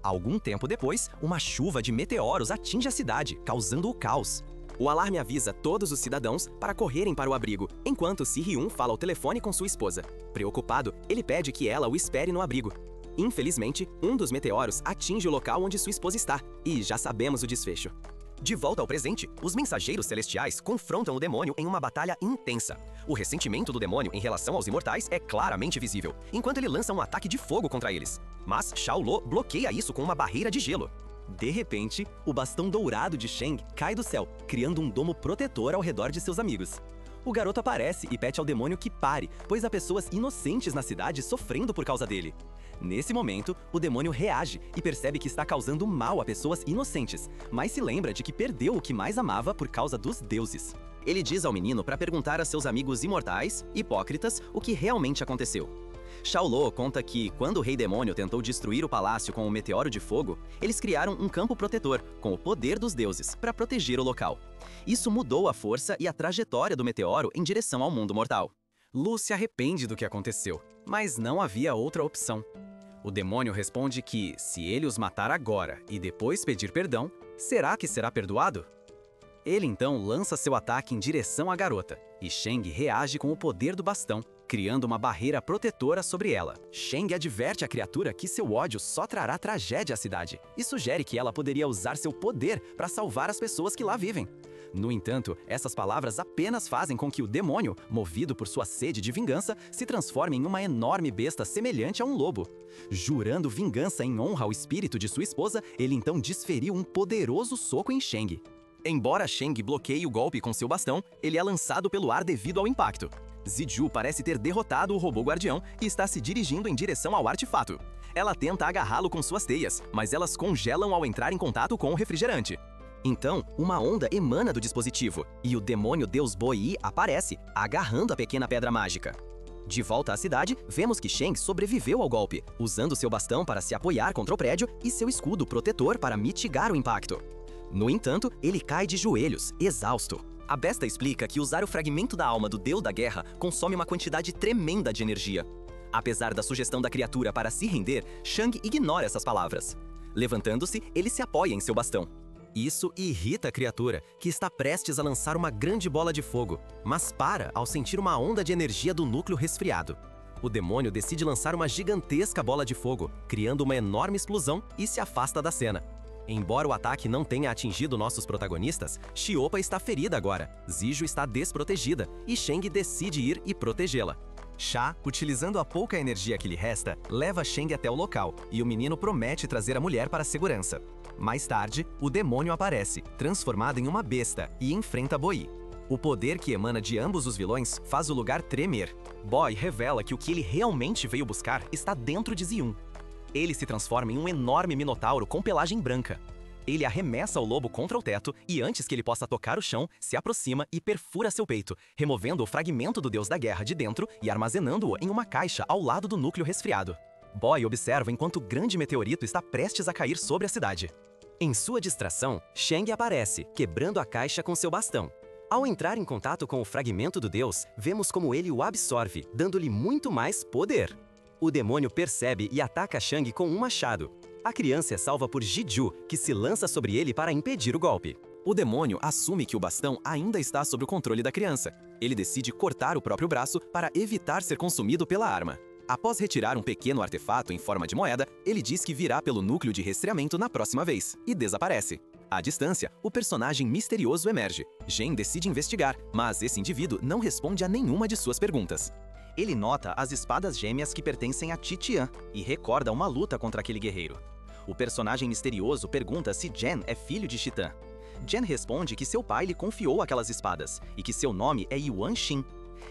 Algum tempo depois, uma chuva de meteoros atinge a cidade, causando o caos. O alarme avisa todos os cidadãos para correrem para o abrigo, enquanto Si-hyun fala ao telefone com sua esposa. Preocupado, ele pede que ela o espere no abrigo. Infelizmente, um dos meteoros atinge o local onde sua esposa está, e já sabemos o desfecho. De volta ao presente, os mensageiros celestiais confrontam o demônio em uma batalha intensa. O ressentimento do demônio em relação aos imortais é claramente visível, enquanto ele lança um ataque de fogo contra eles. Mas Shao Lo bloqueia isso com uma barreira de gelo. De repente, o bastão dourado de Shang cai do céu, criando um domo protetor ao redor de seus amigos. O garoto aparece e pede ao demônio que pare, pois há pessoas inocentes na cidade sofrendo por causa dele. Nesse momento, o demônio reage e percebe que está causando mal a pessoas inocentes, mas se lembra de que perdeu o que mais amava por causa dos deuses. Ele diz ao menino para perguntar a seus amigos imortais, hipócritas, o que realmente aconteceu. Shao Lo conta que, quando o Rei Demônio tentou destruir o palácio com o meteoro de fogo, eles criaram um campo protetor, com o poder dos deuses, para proteger o local. Isso mudou a força e a trajetória do meteoro em direção ao mundo mortal. Lu se arrepende do que aconteceu, mas não havia outra opção. O demônio responde que, se ele os matar agora e depois pedir perdão, será que será perdoado? Ele então lança seu ataque em direção à garota, e Shang reage com o poder do bastão, criando uma barreira protetora sobre ela. Shang adverte a criatura que seu ódio só trará tragédia à cidade, e sugere que ela poderia usar seu poder para salvar as pessoas que lá vivem. No entanto, essas palavras apenas fazem com que o demônio, movido por sua sede de vingança, se transforme em uma enorme besta semelhante a um lobo. Jurando vingança em honra ao espírito de sua esposa, ele então desferiu um poderoso soco em Shang. Embora Shang bloqueie o golpe com seu bastão, ele é lançado pelo ar devido ao impacto. Ziju parece ter derrotado o robô guardião e está se dirigindo em direção ao artefato. Ela tenta agarrá-lo com suas teias, mas elas congelam ao entrar em contato com o refrigerante. Então, uma onda emana do dispositivo, e o demônio Deus Boi aparece, agarrando a pequena pedra mágica. De volta à cidade, vemos que Shang sobreviveu ao golpe, usando seu bastão para se apoiar contra o prédio e seu escudo protetor para mitigar o impacto. No entanto, ele cai de joelhos, exausto. A besta explica que usar o fragmento da alma do deus da guerra consome uma quantidade tremenda de energia. Apesar da sugestão da criatura para se render, Shang ignora essas palavras. Levantando-se, ele se apoia em seu bastão. Isso irrita a criatura, que está prestes a lançar uma grande bola de fogo, mas para ao sentir uma onda de energia do núcleo resfriado. O demônio decide lançar uma gigantesca bola de fogo, criando uma enorme explosão e se afasta da cena. Embora o ataque não tenha atingido nossos protagonistas, Xiaopa está ferida agora, Ziju está desprotegida e Shang decide ir e protegê-la. Xia, utilizando a pouca energia que lhe resta, leva Shang até o local e o menino promete trazer a mulher para a segurança. Mais tarde, o demônio aparece, transformado em uma besta, e enfrenta Boi. O poder que emana de ambos os vilões faz o lugar tremer. Boi revela que o que ele realmente veio buscar está dentro de Ziyun. Ele se transforma em um enorme minotauro com pelagem branca. Ele arremessa o lobo contra o teto e, antes que ele possa tocar o chão, se aproxima e perfura seu peito, removendo o fragmento do deus da guerra de dentro e armazenando-o em uma caixa ao lado do núcleo resfriado. Boy observa enquanto o grande meteorito está prestes a cair sobre a cidade. Em sua distração, Shang aparece, quebrando a caixa com seu bastão. Ao entrar em contato com o fragmento do deus, vemos como ele o absorve, dando-lhe muito mais poder. O demônio percebe e ataca Shang com um machado. A criança é salva por Jiju, que se lança sobre ele para impedir o golpe. O demônio assume que o bastão ainda está sob o controle da criança. Ele decide cortar o próprio braço para evitar ser consumido pela arma. Após retirar um pequeno artefato em forma de moeda, ele diz que virá pelo núcleo de rastreamento na próxima vez, e desaparece. À distância, o personagem misterioso emerge. Gen decide investigar, mas esse indivíduo não responde a nenhuma de suas perguntas. Ele nota as espadas gêmeas que pertencem a Titian e recorda uma luta contra aquele guerreiro. O personagem misterioso pergunta se Gen é filho de Titã. Gen responde que seu pai lhe confiou aquelas espadas e que seu nome é Yuan Xin.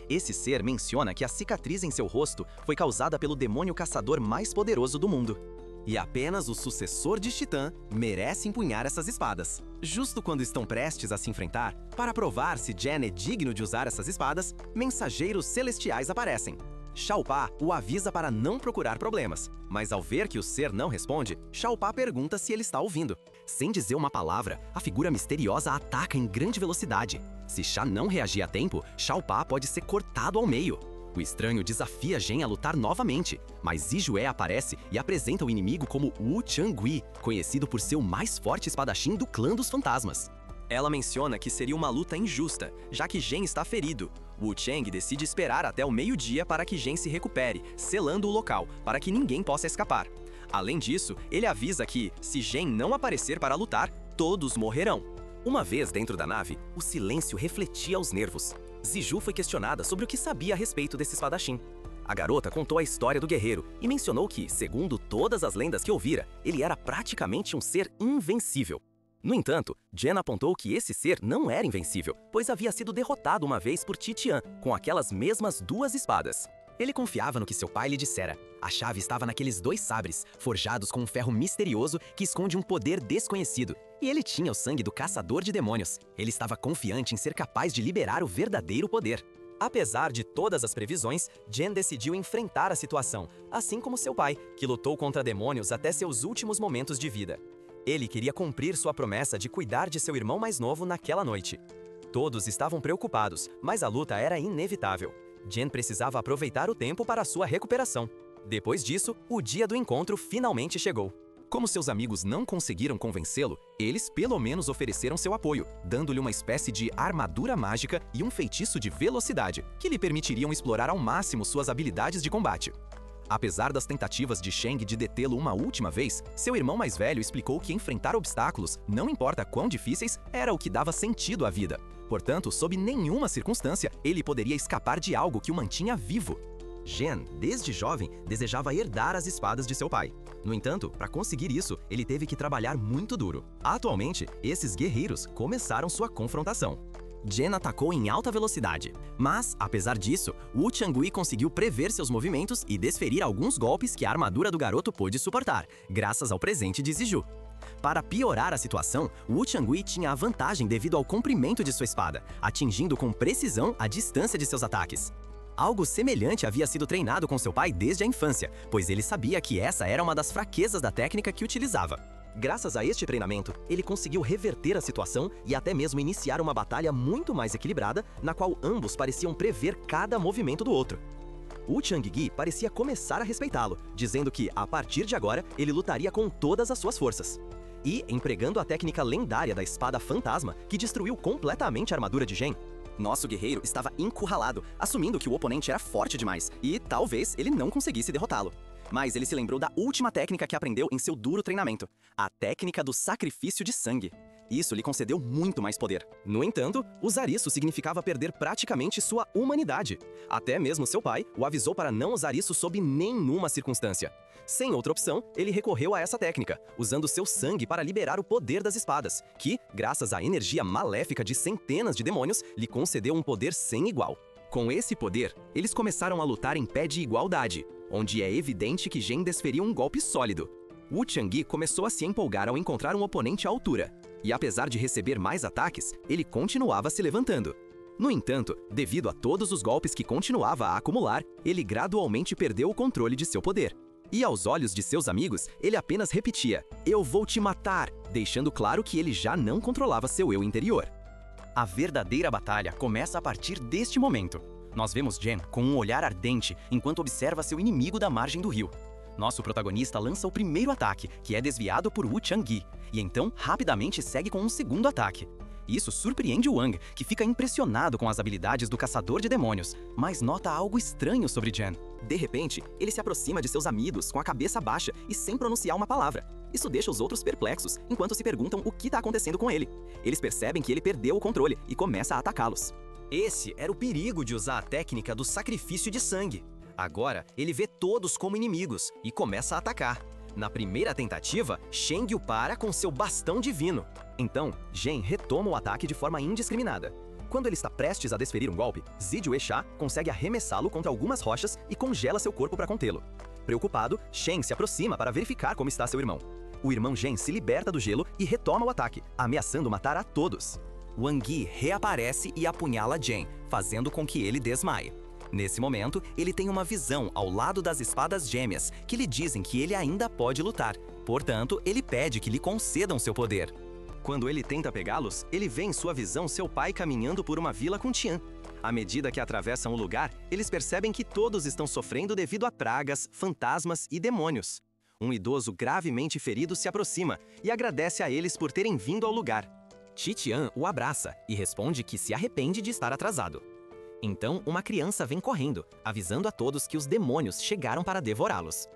Esse ser menciona que a cicatriz em seu rosto foi causada pelo demônio caçador mais poderoso do mundo. E apenas o sucessor de Titã merece empunhar essas espadas. Justo quando estão prestes a se enfrentar, para provar se Gen é digno de usar essas espadas, mensageiros celestiais aparecem. Shao Pa o avisa para não procurar problemas, mas ao ver que o ser não responde, Shao Pa pergunta se ele está ouvindo. Sem dizer uma palavra, a figura misteriosa ataca em grande velocidade. Se Sha não reagir a tempo, Shao Pa pode ser cortado ao meio. O estranho desafia Gen a lutar novamente, mas Zijue aparece e apresenta o inimigo como Wu Changui, conhecido por ser o mais forte espadachim do clã dos fantasmas. Ela menciona que seria uma luta injusta, já que Gen está ferido. Wu Chang decide esperar até o meio-dia para que Gen se recupere, selando o local, para que ninguém possa escapar. Além disso, ele avisa que, se Gen não aparecer para lutar, todos morrerão. Uma vez dentro da nave, o silêncio refletia aos nervos. Ziju foi questionada sobre o que sabia a respeito desse espadachim. A garota contou a história do guerreiro e mencionou que, segundo todas as lendas que ouvira, ele era praticamente um ser invencível. No entanto, Gen apontou que esse ser não era invencível, pois havia sido derrotado uma vez por Titian, com aquelas mesmas duas espadas. Ele confiava no que seu pai lhe dissera. A chave estava naqueles dois sabres, forjados com um ferro misterioso que esconde um poder desconhecido. E ele tinha o sangue do caçador de demônios. Ele estava confiante em ser capaz de liberar o verdadeiro poder. Apesar de todas as previsões, Gen decidiu enfrentar a situação, assim como seu pai, que lutou contra demônios até seus últimos momentos de vida. Ele queria cumprir sua promessa de cuidar de seu irmão mais novo naquela noite. Todos estavam preocupados, mas a luta era inevitável. Gen precisava aproveitar o tempo para sua recuperação. Depois disso, o dia do encontro finalmente chegou. Como seus amigos não conseguiram convencê-lo, eles pelo menos ofereceram seu apoio, dando-lhe uma espécie de armadura mágica e um feitiço de velocidade, que lhe permitiriam explorar ao máximo suas habilidades de combate. Apesar das tentativas de Shang de detê-lo uma última vez, seu irmão mais velho explicou que enfrentar obstáculos, não importa quão difíceis, era o que dava sentido à vida. Portanto, sob nenhuma circunstância, ele poderia escapar de algo que o mantinha vivo. Gen, desde jovem, desejava herdar as espadas de seu pai. No entanto, para conseguir isso, ele teve que trabalhar muito duro. Atualmente, esses guerreiros começaram sua confrontação. Gen atacou em alta velocidade, mas, apesar disso, Wu Changui conseguiu prever seus movimentos e desferir alguns golpes que a armadura do garoto pôde suportar, graças ao presente de Ziju. Para piorar a situação, Wu Changui tinha a vantagem devido ao comprimento de sua espada, atingindo com precisão a distância de seus ataques. Algo semelhante havia sido treinado com seu pai desde a infância, pois ele sabia que essa era uma das fraquezas da técnica que utilizava. Graças a este treinamento, ele conseguiu reverter a situação e até mesmo iniciar uma batalha muito mais equilibrada, na qual ambos pareciam prever cada movimento do outro. Wu Changui parecia começar a respeitá-lo, dizendo que, a partir de agora, ele lutaria com todas as suas forças. E, empregando a técnica lendária da espada fantasma, que destruiu completamente a armadura de Gen, nosso guerreiro estava encurralado, assumindo que o oponente era forte demais e talvez ele não conseguisse derrotá-lo. Mas ele se lembrou da última técnica que aprendeu em seu duro treinamento, a técnica do sacrifício de sangue. Isso lhe concedeu muito mais poder. No entanto, usar isso significava perder praticamente sua humanidade. Até mesmo seu pai o avisou para não usar isso sob nenhuma circunstância. Sem outra opção, ele recorreu a essa técnica, usando seu sangue para liberar o poder das espadas, que, graças à energia maléfica de centenas de demônios, lhe concedeu um poder sem igual. Com esse poder, eles começaram a lutar em pé de igualdade, onde é evidente que Gen desferiu um golpe sólido. Wu Changui começou a se empolgar ao encontrar um oponente à altura, e apesar de receber mais ataques, ele continuava se levantando. No entanto, devido a todos os golpes que continuava a acumular, ele gradualmente perdeu o controle de seu poder. E aos olhos de seus amigos, ele apenas repetia, "Eu vou te matar", deixando claro que ele já não controlava seu eu interior. A verdadeira batalha começa a partir deste momento. Nós vemos Jen com um olhar ardente enquanto observa seu inimigo da margem do rio. Nosso protagonista lança o primeiro ataque, que é desviado por Wu Chang-gi, e então rapidamente segue com um segundo ataque. Isso surpreende Wang, que fica impressionado com as habilidades do caçador de demônios, mas nota algo estranho sobre Jen. De repente, ele se aproxima de seus amigos com a cabeça baixa e sem pronunciar uma palavra. Isso deixa os outros perplexos, enquanto se perguntam o que está acontecendo com ele. Eles percebem que ele perdeu o controle e começa a atacá-los. Esse era o perigo de usar a técnica do sacrifício de sangue. Agora, ele vê todos como inimigos e começa a atacar. Na primeira tentativa, Sheng o para com seu bastão divino. Então, Jen retoma o ataque de forma indiscriminada. Quando ele está prestes a desferir um golpe, Zid Weisha consegue arremessá-lo contra algumas rochas e congela seu corpo para contê-lo. Preocupado, Shen se aproxima para verificar como está seu irmão. O irmão Jen se liberta do gelo e retoma o ataque, ameaçando matar a todos. Wang Yi reaparece e apunhala Jen, fazendo com que ele desmaie. Nesse momento, ele tem uma visão ao lado das espadas gêmeas, que lhe dizem que ele ainda pode lutar. Portanto, ele pede que lhe concedam seu poder. Quando ele tenta pegá-los, ele vê em sua visão seu pai caminhando por uma vila com Tian. À medida que atravessam o lugar, eles percebem que todos estão sofrendo devido a pragas, fantasmas e demônios. Um idoso gravemente ferido se aproxima e agradece a eles por terem vindo ao lugar. Tian o abraça e responde que se arrepende de estar atrasado. Então, uma criança vem correndo, avisando a todos que os demônios chegaram para devorá-los.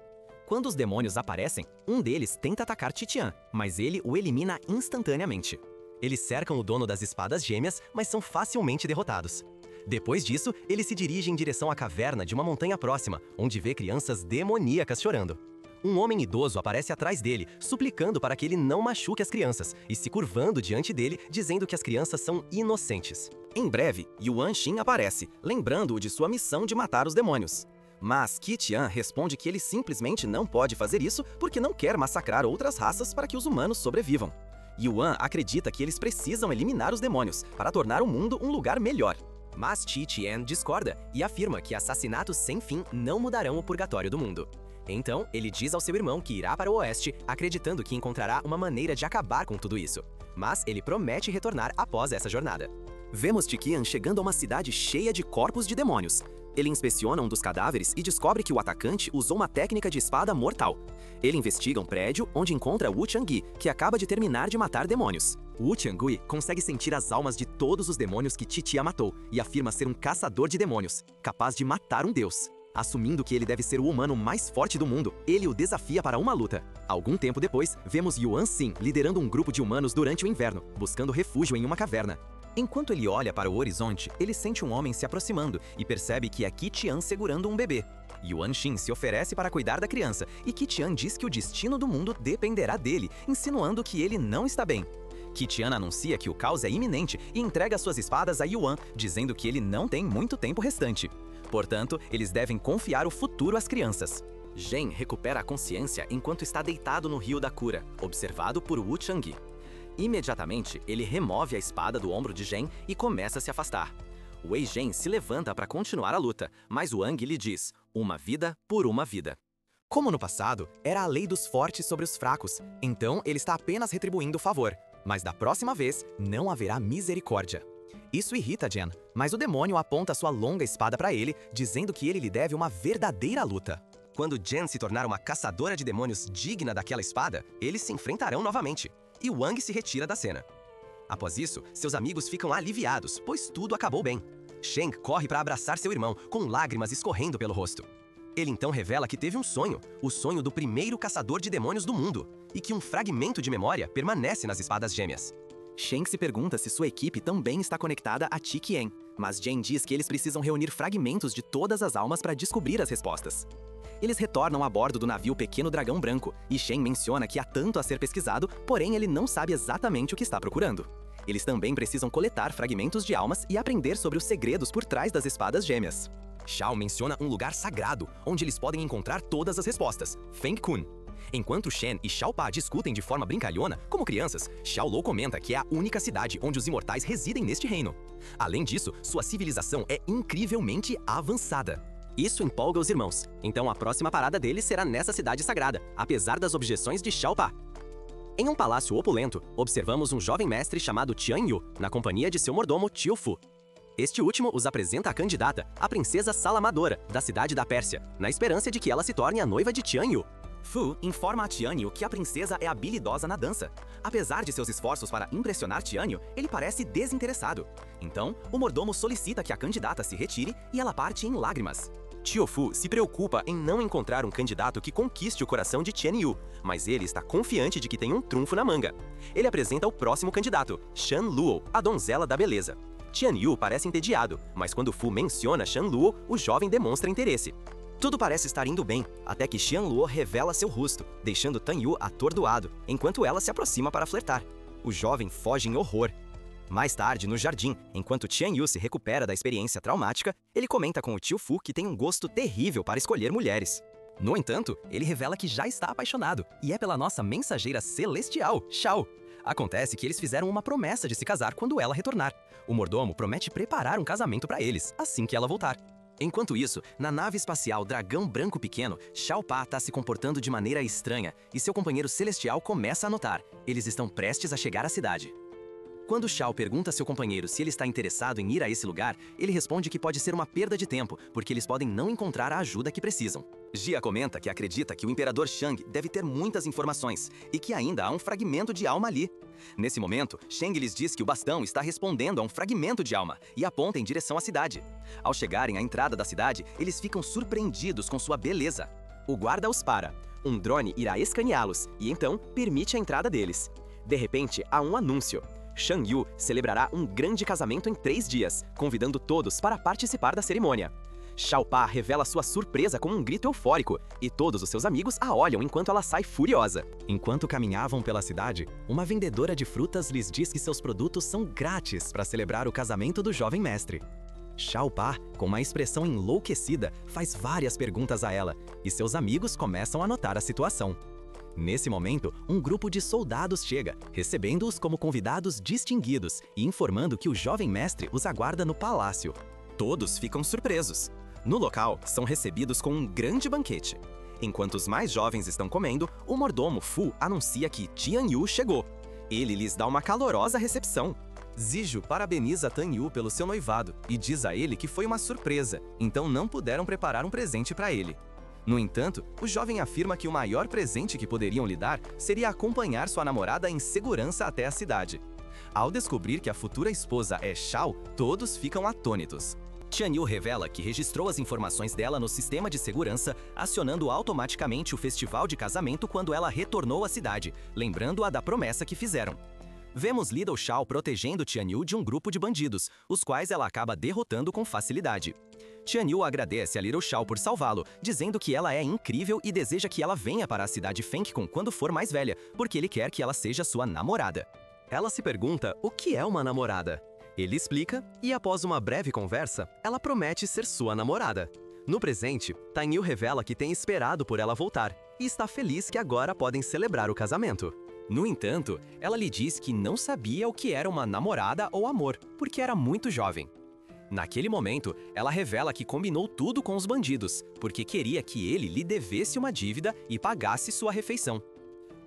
Quando os demônios aparecem, um deles tenta atacar Tian, mas ele o elimina instantaneamente. Eles cercam o dono das espadas gêmeas, mas são facilmente derrotados. Depois disso, ele se dirige em direção à caverna de uma montanha próxima, onde vê crianças demoníacas chorando. Um homem idoso aparece atrás dele, suplicando para que ele não machuque as crianças, e se curvando diante dele, dizendo que as crianças são inocentes. Em breve, Yuan Xin aparece, lembrando-o de sua missão de matar os demônios. Mas Qi Tian responde que ele simplesmente não pode fazer isso porque não quer massacrar outras raças para que os humanos sobrevivam. Yuan acredita que eles precisam eliminar os demônios para tornar o mundo um lugar melhor. Mas Qi Tian discorda e afirma que assassinatos sem fim não mudarão o purgatório do mundo. Então, ele diz ao seu irmão que irá para o oeste, acreditando que encontrará uma maneira de acabar com tudo isso. Mas ele promete retornar após essa jornada. Vemos Tian chegando a uma cidade cheia de corpos de demônios. Ele inspeciona um dos cadáveres e descobre que o atacante usou uma técnica de espada mortal. Ele investiga um prédio onde encontra Wu Chang-gi, que acaba de terminar de matar demônios. Wu Chang-gi consegue sentir as almas de todos os demônios que Titia matou e afirma ser um caçador de demônios, capaz de matar um deus. Assumindo que ele deve ser o humano mais forte do mundo, ele o desafia para uma luta. Algum tempo depois, vemos Yuan Xin liderando um grupo de humanos durante o inverno, buscando refúgio em uma caverna. Enquanto ele olha para o horizonte, ele sente um homem se aproximando e percebe que é Qi Tian segurando um bebê. Yuan Xin se oferece para cuidar da criança e Qi Tian diz que o destino do mundo dependerá dele, insinuando que ele não está bem. Qi Tian anuncia que o caos é iminente e entrega suas espadas a Yuan, dizendo que ele não tem muito tempo restante. Portanto, eles devem confiar o futuro às crianças. Jen recupera a consciência enquanto está deitado no Rio da Cura, observado por Wu Chang-gi. Imediatamente, ele remove a espada do ombro de Jen e começa a se afastar. Wei Zhen se levanta para continuar a luta, mas Wang lhe diz, uma vida por uma vida. Como no passado, era a lei dos fortes sobre os fracos, então ele está apenas retribuindo o favor, mas da próxima vez não haverá misericórdia. Isso irrita Jen, mas o demônio aponta sua longa espada para ele, dizendo que ele lhe deve uma verdadeira luta. Quando Jen se tornar uma caçadora de demônios digna daquela espada, eles se enfrentarão novamente, e Wang se retira da cena. Após isso, seus amigos ficam aliviados, pois tudo acabou bem. Sheng corre para abraçar seu irmão, com lágrimas escorrendo pelo rosto. Ele então revela que teve um sonho, o sonho do primeiro caçador de demônios do mundo, e que um fragmento de memória permanece nas espadas gêmeas. Sheng se pergunta se sua equipe também está conectada a Qi Qian, mas Jen diz que eles precisam reunir fragmentos de todas as almas para descobrir as respostas. Eles retornam a bordo do navio Pequeno Dragão Branco, e Shen menciona que há tanto a ser pesquisado, porém ele não sabe exatamente o que está procurando. Eles também precisam coletar fragmentos de almas e aprender sobre os segredos por trás das espadas gêmeas. Shao menciona um lugar sagrado, onde eles podem encontrar todas as respostas, Feng Kun. Enquanto Shen e Xiao Pa discutem de forma brincalhona, como crianças, Xiao Lou comenta que é a única cidade onde os imortais residem neste reino. Além disso, sua civilização é incrivelmente avançada. Isso empolga os irmãos, então a próxima parada deles será nessa cidade sagrada, apesar das objeções de Xiao Pa. Em um palácio opulento, observamos um jovem mestre chamado Tian Yu, na companhia de seu mordomo Tio Fu. Este último os apresenta a candidata, a princesa Salamadora, da cidade da Pérsia, na esperança de que ela se torne a noiva de Tian Yu. Fu informa a Tian Yu que a princesa é habilidosa na dança. Apesar de seus esforços para impressionar Tian Yu, ele parece desinteressado. Então, o mordomo solicita que a candidata se retire e ela parte em lágrimas. Tio Fu se preocupa em não encontrar um candidato que conquiste o coração de Tian Yu, mas ele está confiante de que tem um trunfo na manga. Ele apresenta o próximo candidato, Shan Luo, a donzela da beleza. Tian Yu parece entediado, mas quando Fu menciona Shan Luo, o jovem demonstra interesse. Tudo parece estar indo bem, até que Shan Luo revela seu rosto, deixando Tan Yu atordoado, enquanto ela se aproxima para flertar. O jovem foge em horror. Mais tarde, no jardim, enquanto Tian Yu se recupera da experiência traumática, ele comenta com o tio Fu que tem um gosto terrível para escolher mulheres. No entanto, ele revela que já está apaixonado, e é pela nossa mensageira celestial, Xiao. Acontece que eles fizeram uma promessa de se casar quando ela retornar. O mordomo promete preparar um casamento para eles, assim que ela voltar. Enquanto isso, na nave espacial Dragão Branco Pequeno, Xiao Pa está se comportando de maneira estranha, e seu companheiro celestial começa a notar. Eles estão prestes a chegar à cidade. Quando Xiao pergunta a seu companheiro se ele está interessado em ir a esse lugar, ele responde que pode ser uma perda de tempo, porque eles podem não encontrar a ajuda que precisam. Jia comenta que acredita que o Imperador Shang deve ter muitas informações, e que ainda há um fragmento de alma ali. Nesse momento, Shang lhes diz que o bastão está respondendo a um fragmento de alma, e aponta em direção à cidade. Ao chegarem à entrada da cidade, eles ficam surpreendidos com sua beleza. O guarda os para. Um drone irá escaneá-los, e então permite a entrada deles. De repente, há um anúncio. Shan Yu celebrará um grande casamento em 3 dias, convidando todos para participar da cerimônia. Xiao Pa revela sua surpresa com um grito eufórico, e todos os seus amigos a olham enquanto ela sai furiosa. Enquanto caminhavam pela cidade, uma vendedora de frutas lhes diz que seus produtos são grátis para celebrar o casamento do jovem mestre. Xiao Pa, com uma expressão enlouquecida, faz várias perguntas a ela, e seus amigos começam a notar a situação. Nesse momento, um grupo de soldados chega, recebendo-os como convidados distinguidos e informando que o jovem mestre os aguarda no palácio. Todos ficam surpresos. No local, são recebidos com um grande banquete. Enquanto os mais jovens estão comendo, o mordomo Fu anuncia que Tian Yu chegou. Ele lhes dá uma calorosa recepção. Ziju parabeniza Tan Yu pelo seu noivado e diz a ele que foi uma surpresa, então não puderam preparar um presente para ele. No entanto, o jovem afirma que o maior presente que poderiam lhe dar seria acompanhar sua namorada em segurança até a cidade. Ao descobrir que a futura esposa é Xiao, todos ficam atônitos. Tian Yu revela que registrou as informações dela no sistema de segurança, acionando automaticamente o festival de casamento quando ela retornou à cidade, lembrando-a da promessa que fizeram. Vemos Little Xiao protegendo Tian Yu de um grupo de bandidos, os quais ela acaba derrotando com facilidade. Tian Yu agradece a Little Xiao por salvá-lo, dizendo que ela é incrível e deseja que ela venha para a cidade Fengkong quando for mais velha, porque ele quer que ela seja sua namorada. Ela se pergunta o que é uma namorada. Ele explica, e após uma breve conversa, ela promete ser sua namorada. No presente, Tan Yu revela que tem esperado por ela voltar, e está feliz que agora podem celebrar o casamento. No entanto, ela lhe diz que não sabia o que era uma namorada ou amor, porque era muito jovem. Naquele momento, ela revela que combinou tudo com os bandidos, porque queria que ele lhe devesse uma dívida e pagasse sua refeição.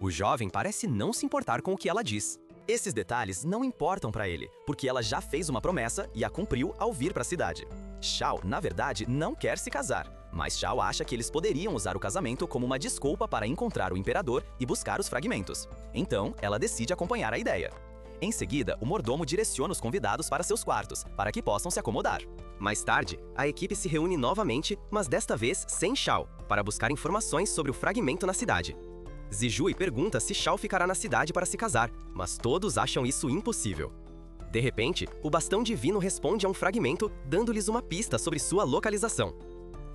O jovem parece não se importar com o que ela diz. Esses detalhes não importam para ele, porque ela já fez uma promessa e a cumpriu ao vir para a cidade. Xiao, na verdade, não quer se casar, mas Xiao acha que eles poderiam usar o casamento como uma desculpa para encontrar o imperador e buscar os fragmentos. Então, ela decide acompanhar a ideia. Em seguida, o mordomo direciona os convidados para seus quartos, para que possam se acomodar. Mais tarde, a equipe se reúne novamente, mas desta vez sem Xiao, para buscar informações sobre o fragmento na cidade. Zijui pergunta se Xiao ficará na cidade para se casar, mas todos acham isso impossível. De repente, o bastão divino responde a um fragmento, dando-lhes uma pista sobre sua localização.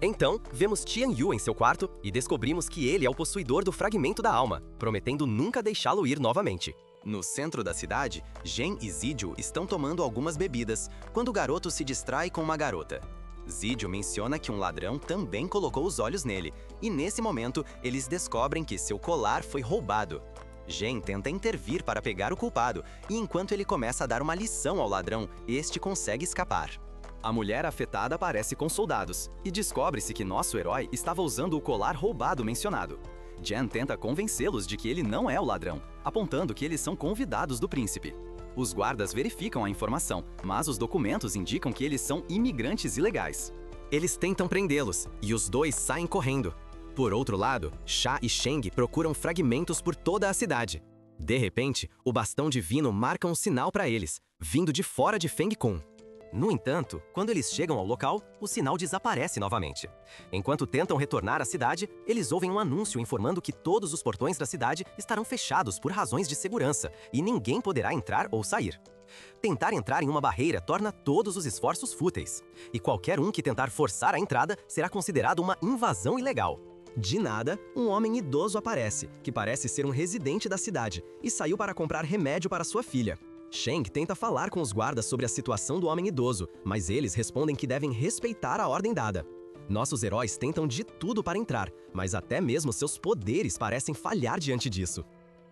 Então, vemos Tian Yu em seu quarto e descobrimos que ele é o possuidor do fragmento da alma, prometendo nunca deixá-lo ir novamente. No centro da cidade, Zhen e Ziju estão tomando algumas bebidas, quando o garoto se distrai com uma garota. Ziju menciona que um ladrão também colocou os olhos nele, e nesse momento, eles descobrem que seu colar foi roubado. Zhen tenta intervir para pegar o culpado, e enquanto ele começa a dar uma lição ao ladrão, este consegue escapar. A mulher afetada aparece com soldados, e descobre-se que nosso herói estava usando o colar roubado mencionado. Jen tenta convencê-los de que ele não é o ladrão, apontando que eles são convidados do príncipe. Os guardas verificam a informação, mas os documentos indicam que eles são imigrantes ilegais. Eles tentam prendê-los, e os dois saem correndo. Por outro lado, Sha e Sheng procuram fragmentos por toda a cidade. De repente, o bastão divino marca um sinal para eles, vindo de fora de Feng Kun. No entanto, quando eles chegam ao local, o sinal desaparece novamente. Enquanto tentam retornar à cidade, eles ouvem um anúncio informando que todos os portões da cidade estarão fechados por razões de segurança e ninguém poderá entrar ou sair. Tentar entrar em uma barreira torna todos os esforços fúteis, e qualquer um que tentar forçar a entrada será considerado uma invasão ilegal. De nada, um homem idoso aparece, que parece ser um residente da cidade, e saiu para comprar remédio para sua filha. Sheng tenta falar com os guardas sobre a situação do homem idoso, mas eles respondem que devem respeitar a ordem dada. Nossos heróis tentam de tudo para entrar, mas até mesmo seus poderes parecem falhar diante disso.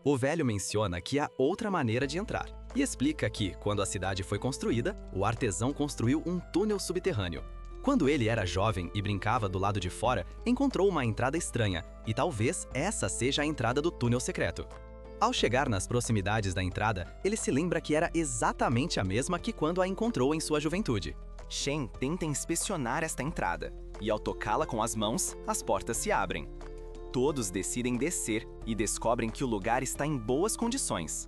O velho menciona que há outra maneira de entrar, e explica que, quando a cidade foi construída, o artesão construiu um túnel subterrâneo. Quando ele era jovem e brincava do lado de fora, encontrou uma entrada estranha, e talvez essa seja a entrada do túnel secreto. Ao chegar nas proximidades da entrada, ele se lembra que era exatamente a mesma que quando a encontrou em sua juventude. Shen tenta inspecionar esta entrada, e ao tocá-la com as mãos, as portas se abrem. Todos decidem descer e descobrem que o lugar está em boas condições.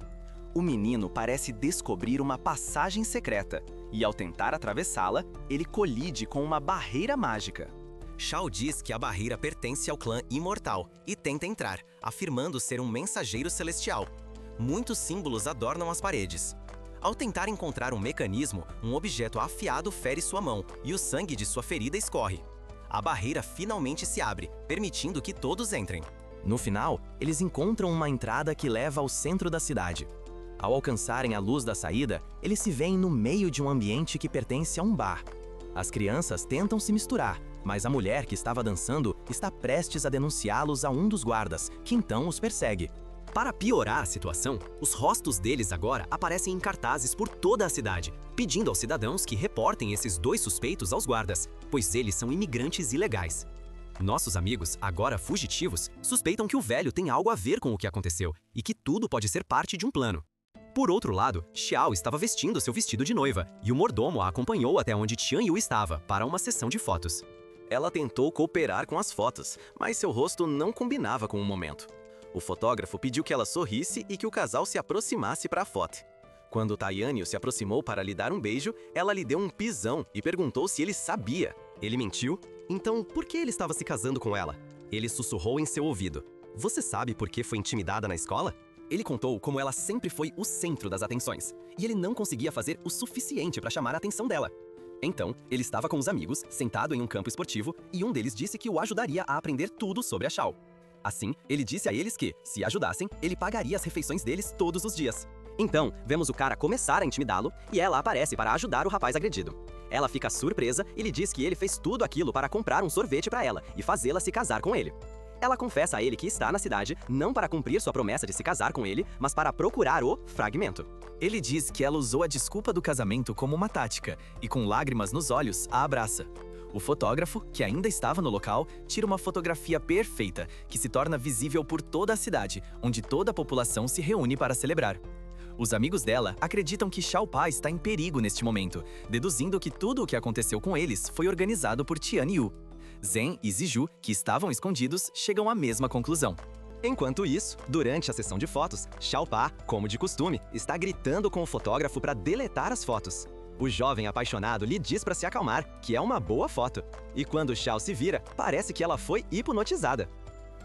O menino parece descobrir uma passagem secreta, e ao tentar atravessá-la, ele colide com uma barreira mágica. Shao diz que a barreira pertence ao clã imortal e tenta entrar, afirmando ser um mensageiro celestial. Muitos símbolos adornam as paredes. Ao tentar encontrar um mecanismo, um objeto afiado fere sua mão e o sangue de sua ferida escorre. A barreira finalmente se abre, permitindo que todos entrem. No final, eles encontram uma entrada que leva ao centro da cidade. Ao alcançarem a luz da saída, eles se veem no meio de um ambiente que pertence a um bar. As crianças tentam se misturar, mas a mulher que estava dançando está prestes a denunciá-los a um dos guardas, que então os persegue. Para piorar a situação, os rostos deles agora aparecem em cartazes por toda a cidade, pedindo aos cidadãos que reportem esses dois suspeitos aos guardas, pois eles são imigrantes ilegais. Nossos amigos, agora fugitivos, suspeitam que o velho tem algo a ver com o que aconteceu e que tudo pode ser parte de um plano. Por outro lado, Xiao estava vestindo seu vestido de noiva, e o mordomo a acompanhou até onde Tian Yu estava, para uma sessão de fotos. Ela tentou cooperar com as fotos, mas seu rosto não combinava com o momento. O fotógrafo pediu que ela sorrisse e que o casal se aproximasse para a foto. Quando Taianio se aproximou para lhe dar um beijo, ela lhe deu um pisão e perguntou se ele sabia. Ele mentiu? Então, por que ele estava se casando com ela? Ele sussurrou em seu ouvido. Você sabe por que foi intimidada na escola? Ele contou como ela sempre foi o centro das atenções, e ele não conseguia fazer o suficiente para chamar a atenção dela. Então, ele estava com os amigos, sentado em um campo esportivo, e um deles disse que o ajudaria a aprender tudo sobre a Xiao. Assim, ele disse a eles que, se ajudassem, ele pagaria as refeições deles todos os dias. Então, vemos o cara começar a intimidá-lo, e ela aparece para ajudar o rapaz agredido. Ela fica surpresa e lhe diz que ele fez tudo aquilo para comprar um sorvete para ela e fazê-la se casar com ele. Ela confessa a ele que está na cidade não para cumprir sua promessa de se casar com ele, mas para procurar o fragmento. Ele diz que ela usou a desculpa do casamento como uma tática e, com lágrimas nos olhos, a abraça. O fotógrafo, que ainda estava no local, tira uma fotografia perfeita que se torna visível por toda a cidade, onde toda a população se reúne para celebrar. Os amigos dela acreditam que Xiao Pai está em perigo neste momento, deduzindo que tudo o que aconteceu com eles foi organizado por Tian Yu. Zen e Ziju, que estavam escondidos, chegam à mesma conclusão. Enquanto isso, durante a sessão de fotos, Xiao Pa, como de costume, está gritando com o fotógrafo para deletar as fotos. O jovem apaixonado lhe diz para se acalmar, que é uma boa foto. E quando Xiao se vira, parece que ela foi hipnotizada.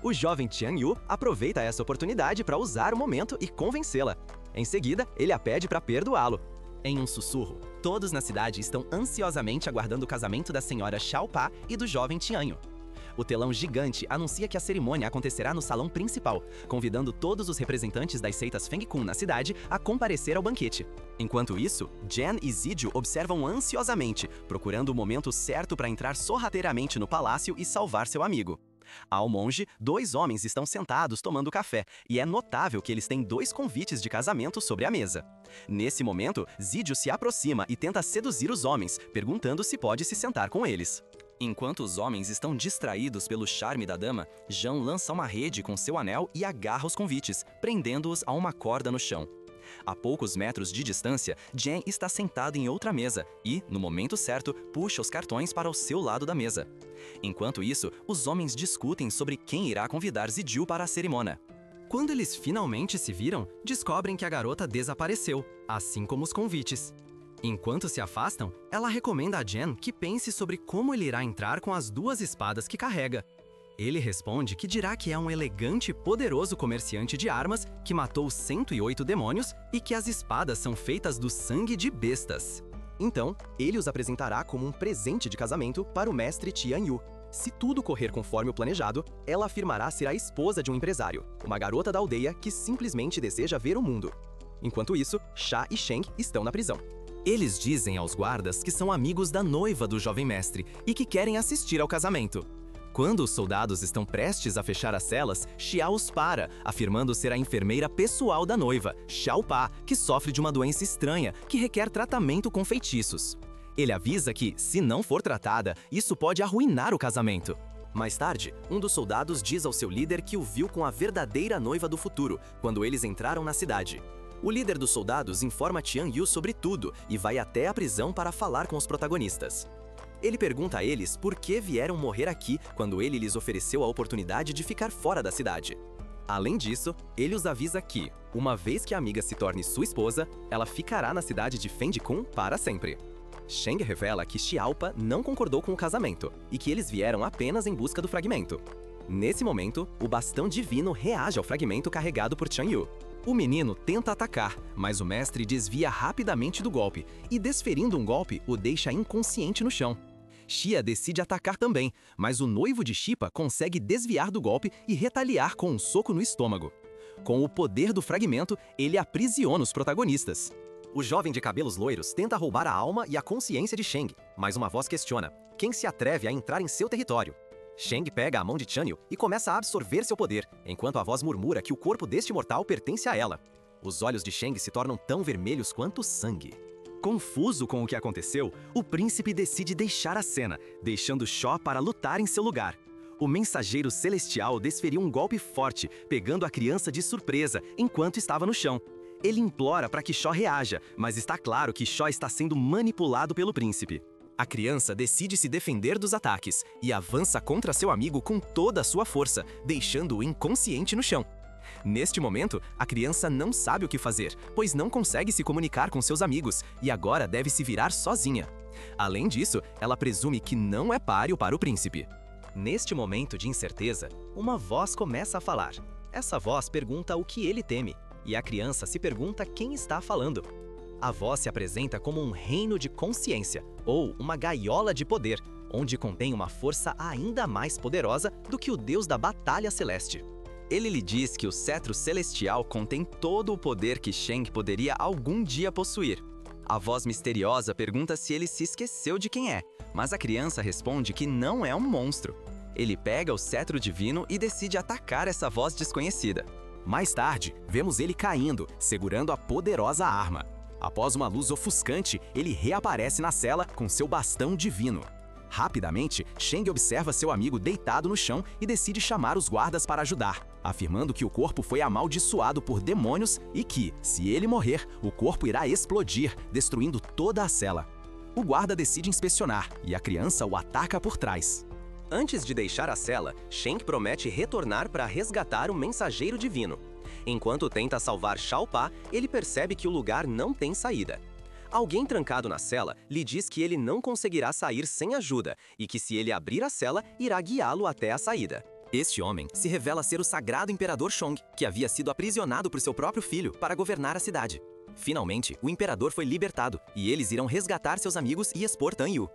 O jovem Tian Yu aproveita essa oportunidade para usar o momento e convencê-la. Em seguida, ele a pede para perdoá-lo. Em um sussurro, todos na cidade estão ansiosamente aguardando o casamento da senhora Xiao Pa e do jovem Tian Yu. O telão gigante anuncia que a cerimônia acontecerá no salão principal, convidando todos os representantes das seitas Feng Kun na cidade a comparecer ao banquete. Enquanto isso, Jen e Ziju observam ansiosamente, procurando o momento certo para entrar sorrateiramente no palácio e salvar seu amigo. Ao monge, 2 homens estão sentados tomando café, e é notável que eles têm 2 convites de casamento sobre a mesa. Nesse momento, Zidio se aproxima e tenta seduzir os homens, perguntando se pode se sentar com eles. Enquanto os homens estão distraídos pelo charme da dama, Jean lança uma rede com seu anel e agarra os convites, prendendo-os a uma corda no chão. A poucos metros de distância, Jen está sentado em outra mesa e, no momento certo, puxa os cartões para o seu lado da mesa. Enquanto isso, os homens discutem sobre quem irá convidar Zidio para a cerimônia. Quando eles finalmente se viram, descobrem que a garota desapareceu, assim como os convites. Enquanto se afastam, ela recomenda a Jen que pense sobre como ele irá entrar com as 2 espadas que carrega. Ele responde que dirá que é um elegante e poderoso comerciante de armas que matou 108 demônios e que as espadas são feitas do sangue de bestas. Então, ele os apresentará como um presente de casamento para o mestre Tian Yu. Se tudo correr conforme o planejado, ela afirmará ser a esposa de um empresário, uma garota da aldeia que simplesmente deseja ver o mundo. Enquanto isso, Xia e Sheng estão na prisão. Eles dizem aos guardas que são amigos da noiva do jovem mestre e que querem assistir ao casamento. Quando os soldados estão prestes a fechar as celas, Xia os para, afirmando ser a enfermeira pessoal da noiva, Xiao Pa, que sofre de uma doença estranha que requer tratamento com feitiços. Ele avisa que, se não for tratada, isso pode arruinar o casamento. Mais tarde, um dos soldados diz ao seu líder que o viu com a verdadeira noiva do futuro, quando eles entraram na cidade. O líder dos soldados informa Tian Yu sobre tudo e vai até a prisão para falar com os protagonistas. Ele pergunta a eles por que vieram morrer aqui quando ele lhes ofereceu a oportunidade de ficar fora da cidade. Além disso, ele os avisa que, uma vez que a amiga se torne sua esposa, ela ficará na cidade de Fendikun para sempre. Sheng revela que Xiaopa não concordou com o casamento e que eles vieram apenas em busca do fragmento. Nesse momento, o bastão divino reage ao fragmento carregado por Tian Yu. O menino tenta atacar, mas o mestre desvia rapidamente do golpe e, desferindo um golpe, o deixa inconsciente no chão. Xia decide atacar também, mas o noivo de Xipa consegue desviar do golpe e retaliar com um soco no estômago. Com o poder do fragmento, ele aprisiona os protagonistas. O jovem de cabelos loiros tenta roubar a alma e a consciência de Sheng, mas uma voz questiona: quem se atreve a entrar em seu território? Sheng pega a mão de Chanyu e começa a absorver seu poder, enquanto a voz murmura que o corpo deste mortal pertence a ela. Os olhos de Sheng se tornam tão vermelhos quanto sangue. Confuso com o que aconteceu, o príncipe decide deixar a cena, deixando Shaw para lutar em seu lugar. O mensageiro celestial desferiu um golpe forte, pegando a criança de surpresa enquanto estava no chão. Ele implora para que Shaw reaja, mas está claro que Shaw está sendo manipulado pelo príncipe. A criança decide se defender dos ataques e avança contra seu amigo com toda a sua força, deixando-o inconsciente no chão. Neste momento, a criança não sabe o que fazer, pois não consegue se comunicar com seus amigos e agora deve se virar sozinha. Além disso, ela presume que não é páreo para o príncipe. Neste momento de incerteza, uma voz começa a falar. Essa voz pergunta o que ele teme, e a criança se pergunta quem está falando. A voz se apresenta como um reino de consciência, ou uma gaiola de poder, onde contém uma força ainda mais poderosa do que o deus da batalha celeste. Ele lhe diz que o cetro celestial contém todo o poder que Sheng poderia algum dia possuir. A voz misteriosa pergunta se ele se esqueceu de quem é, mas a criança responde que não é um monstro. Ele pega o cetro divino e decide atacar essa voz desconhecida. Mais tarde, vemos ele caindo, segurando a poderosa arma. Após uma luz ofuscante, ele reaparece na cela com seu bastão divino. Rapidamente, Sheng observa seu amigo deitado no chão e decide chamar os guardas para ajudar, afirmando que o corpo foi amaldiçoado por demônios e que, se ele morrer, o corpo irá explodir, destruindo toda a cela. O guarda decide inspecionar e a criança o ataca por trás. Antes de deixar a cela, Sheng promete retornar para resgatar o mensageiro divino. Enquanto tenta salvar Xiao Pa, ele percebe que o lugar não tem saída. Alguém trancado na cela lhe diz que ele não conseguirá sair sem ajuda e que se ele abrir a cela, irá guiá-lo até a saída. Este homem se revela ser o sagrado imperador Shong, que havia sido aprisionado por seu próprio filho para governar a cidade. Finalmente, o imperador foi libertado e eles irão resgatar seus amigos e expor Tan Yu.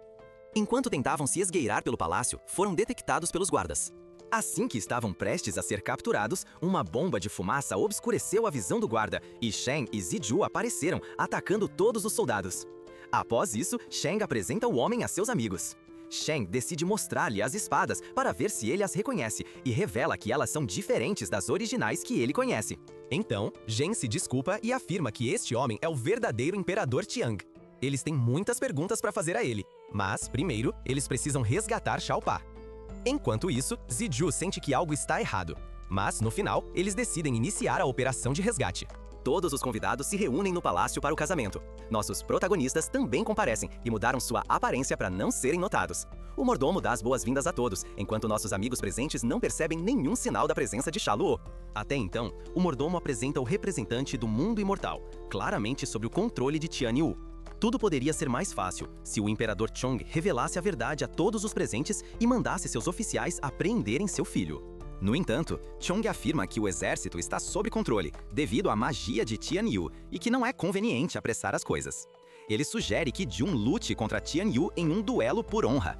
Enquanto tentavam se esgueirar pelo palácio, foram detectados pelos guardas. Assim que estavam prestes a ser capturados, uma bomba de fumaça obscureceu a visão do guarda e Sheng e Zidio apareceram, atacando todos os soldados. Após isso, Sheng apresenta o homem a seus amigos. Shang decide mostrar-lhe as espadas para ver se ele as reconhece e revela que elas são diferentes das originais que ele conhece. Então, Jen se desculpa e afirma que este homem é o verdadeiro Imperador Tiang. Eles têm muitas perguntas para fazer a ele, mas, primeiro, eles precisam resgatar Shao Pa. Enquanto isso, Ziju sente que algo está errado, mas, no final, eles decidem iniciar a operação de resgate. Todos os convidados se reúnem no palácio para o casamento. Nossos protagonistas também comparecem e mudaram sua aparência para não serem notados. O mordomo dá as boas-vindas a todos, enquanto nossos amigos presentes não percebem nenhum sinal da presença de Sha Luo. Até então, o mordomo apresenta o representante do mundo imortal, claramente sob o controle de Tian Yu. Tudo poderia ser mais fácil se o Imperador Chong revelasse a verdade a todos os presentes e mandasse seus oficiais apreenderem seu filho. No entanto, Chong afirma que o exército está sob controle, devido à magia de Tian Yu, e que não é conveniente apressar as coisas. Ele sugere que Jun lute contra Tian Yu em um duelo por honra.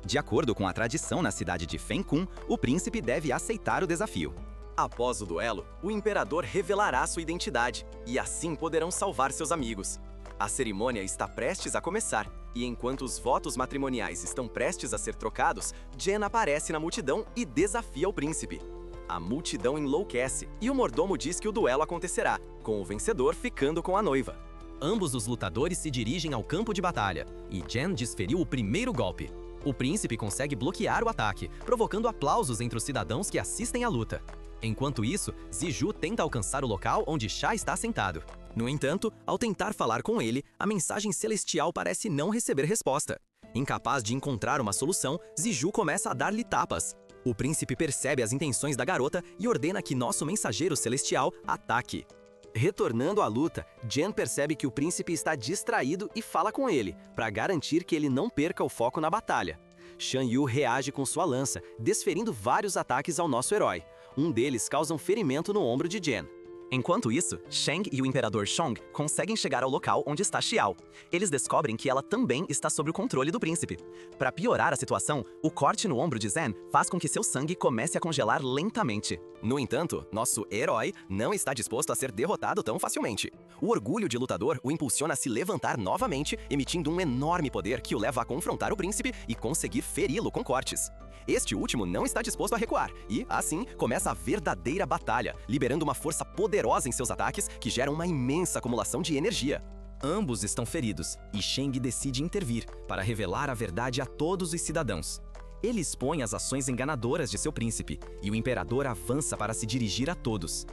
De acordo com a tradição na cidade de Fenkun, o príncipe deve aceitar o desafio. Após o duelo, o imperador revelará sua identidade, e assim poderão salvar seus amigos. A cerimônia está prestes a começar, e enquanto os votos matrimoniais estão prestes a ser trocados, Jen aparece na multidão e desafia o príncipe. A multidão enlouquece, e o mordomo diz que o duelo acontecerá, com o vencedor ficando com a noiva. Ambos os lutadores se dirigem ao campo de batalha, e Jen desferiu o primeiro golpe. O príncipe consegue bloquear o ataque, provocando aplausos entre os cidadãos que assistem à luta. Enquanto isso, Ziju tenta alcançar o local onde Sha está sentado. No entanto, ao tentar falar com ele, a mensagem celestial parece não receber resposta. Incapaz de encontrar uma solução, Ziju começa a dar-lhe tapas. O príncipe percebe as intenções da garota e ordena que nosso mensageiro celestial ataque. Retornando à luta, Jen percebe que o príncipe está distraído e fala com ele, para garantir que ele não perca o foco na batalha. Shan Yu reage com sua lança, desferindo vários ataques ao nosso herói. Um deles causa um ferimento no ombro de Jen. Enquanto isso, Shang e o Imperador Chong conseguem chegar ao local onde está Xiao. Eles descobrem que ela também está sob o controle do príncipe. Para piorar a situação, o corte no ombro de Zen faz com que seu sangue comece a congelar lentamente. No entanto, nosso herói não está disposto a ser derrotado tão facilmente. O orgulho de lutador o impulsiona a se levantar novamente, emitindo um enorme poder que o leva a confrontar o príncipe e conseguir feri-lo com cortes. Este último não está disposto a recuar e, assim, começa a verdadeira batalha, liberando uma força poderosa em seus ataques que gera uma imensa acumulação de energia. Ambos estão feridos e Shang decide intervir para revelar a verdade a todos os cidadãos. Ele expõe as ações enganadoras de seu príncipe e o imperador avança para se dirigir a todos.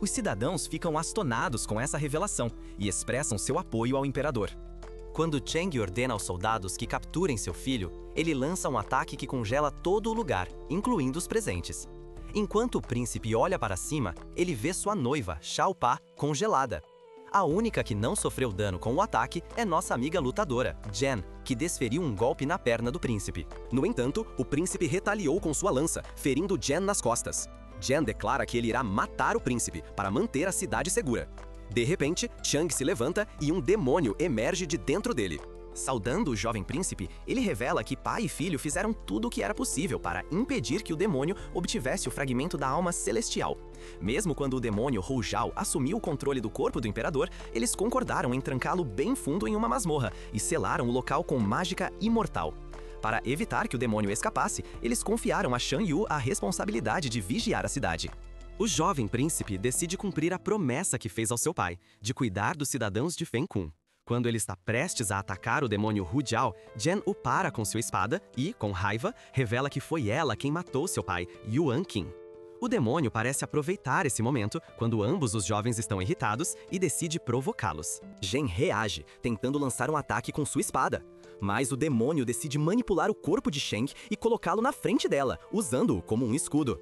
Os cidadãos ficam astonados com essa revelação e expressam seu apoio ao imperador. Quando Chang ordena aos soldados que capturem seu filho, ele lança um ataque que congela todo o lugar, incluindo os presentes. Enquanto o príncipe olha para cima, ele vê sua noiva, Shao Pa, congelada. A única que não sofreu dano com o ataque é nossa amiga lutadora, Jen, que desferiu um golpe na perna do príncipe. No entanto, o príncipe retaliou com sua lança, ferindo Jen nas costas. Jen declara que ele irá matar o príncipe para manter a cidade segura. De repente, Chang se levanta e um demônio emerge de dentro dele. Saudando o jovem príncipe, ele revela que pai e filho fizeram tudo o que era possível para impedir que o demônio obtivesse o fragmento da alma celestial. Mesmo quando o demônio Hou Zhao assumiu o controle do corpo do imperador, eles concordaram em trancá-lo bem fundo em uma masmorra e selaram o local com mágica imortal. Para evitar que o demônio escapasse, eles confiaram a Shan Yu a responsabilidade de vigiar a cidade. O jovem príncipe decide cumprir a promessa que fez ao seu pai, de cuidar dos cidadãos de Fenkun. Quando ele está prestes a atacar o demônio Hu Jiao, Jen o para com sua espada e, com raiva, revela que foi ela quem matou seu pai, Yuan Qin. O demônio parece aproveitar esse momento quando ambos os jovens estão irritados e decide provocá-los. Jen reage, tentando lançar um ataque com sua espada. Mas o demônio decide manipular o corpo de Shang e colocá-lo na frente dela, usando-o como um escudo.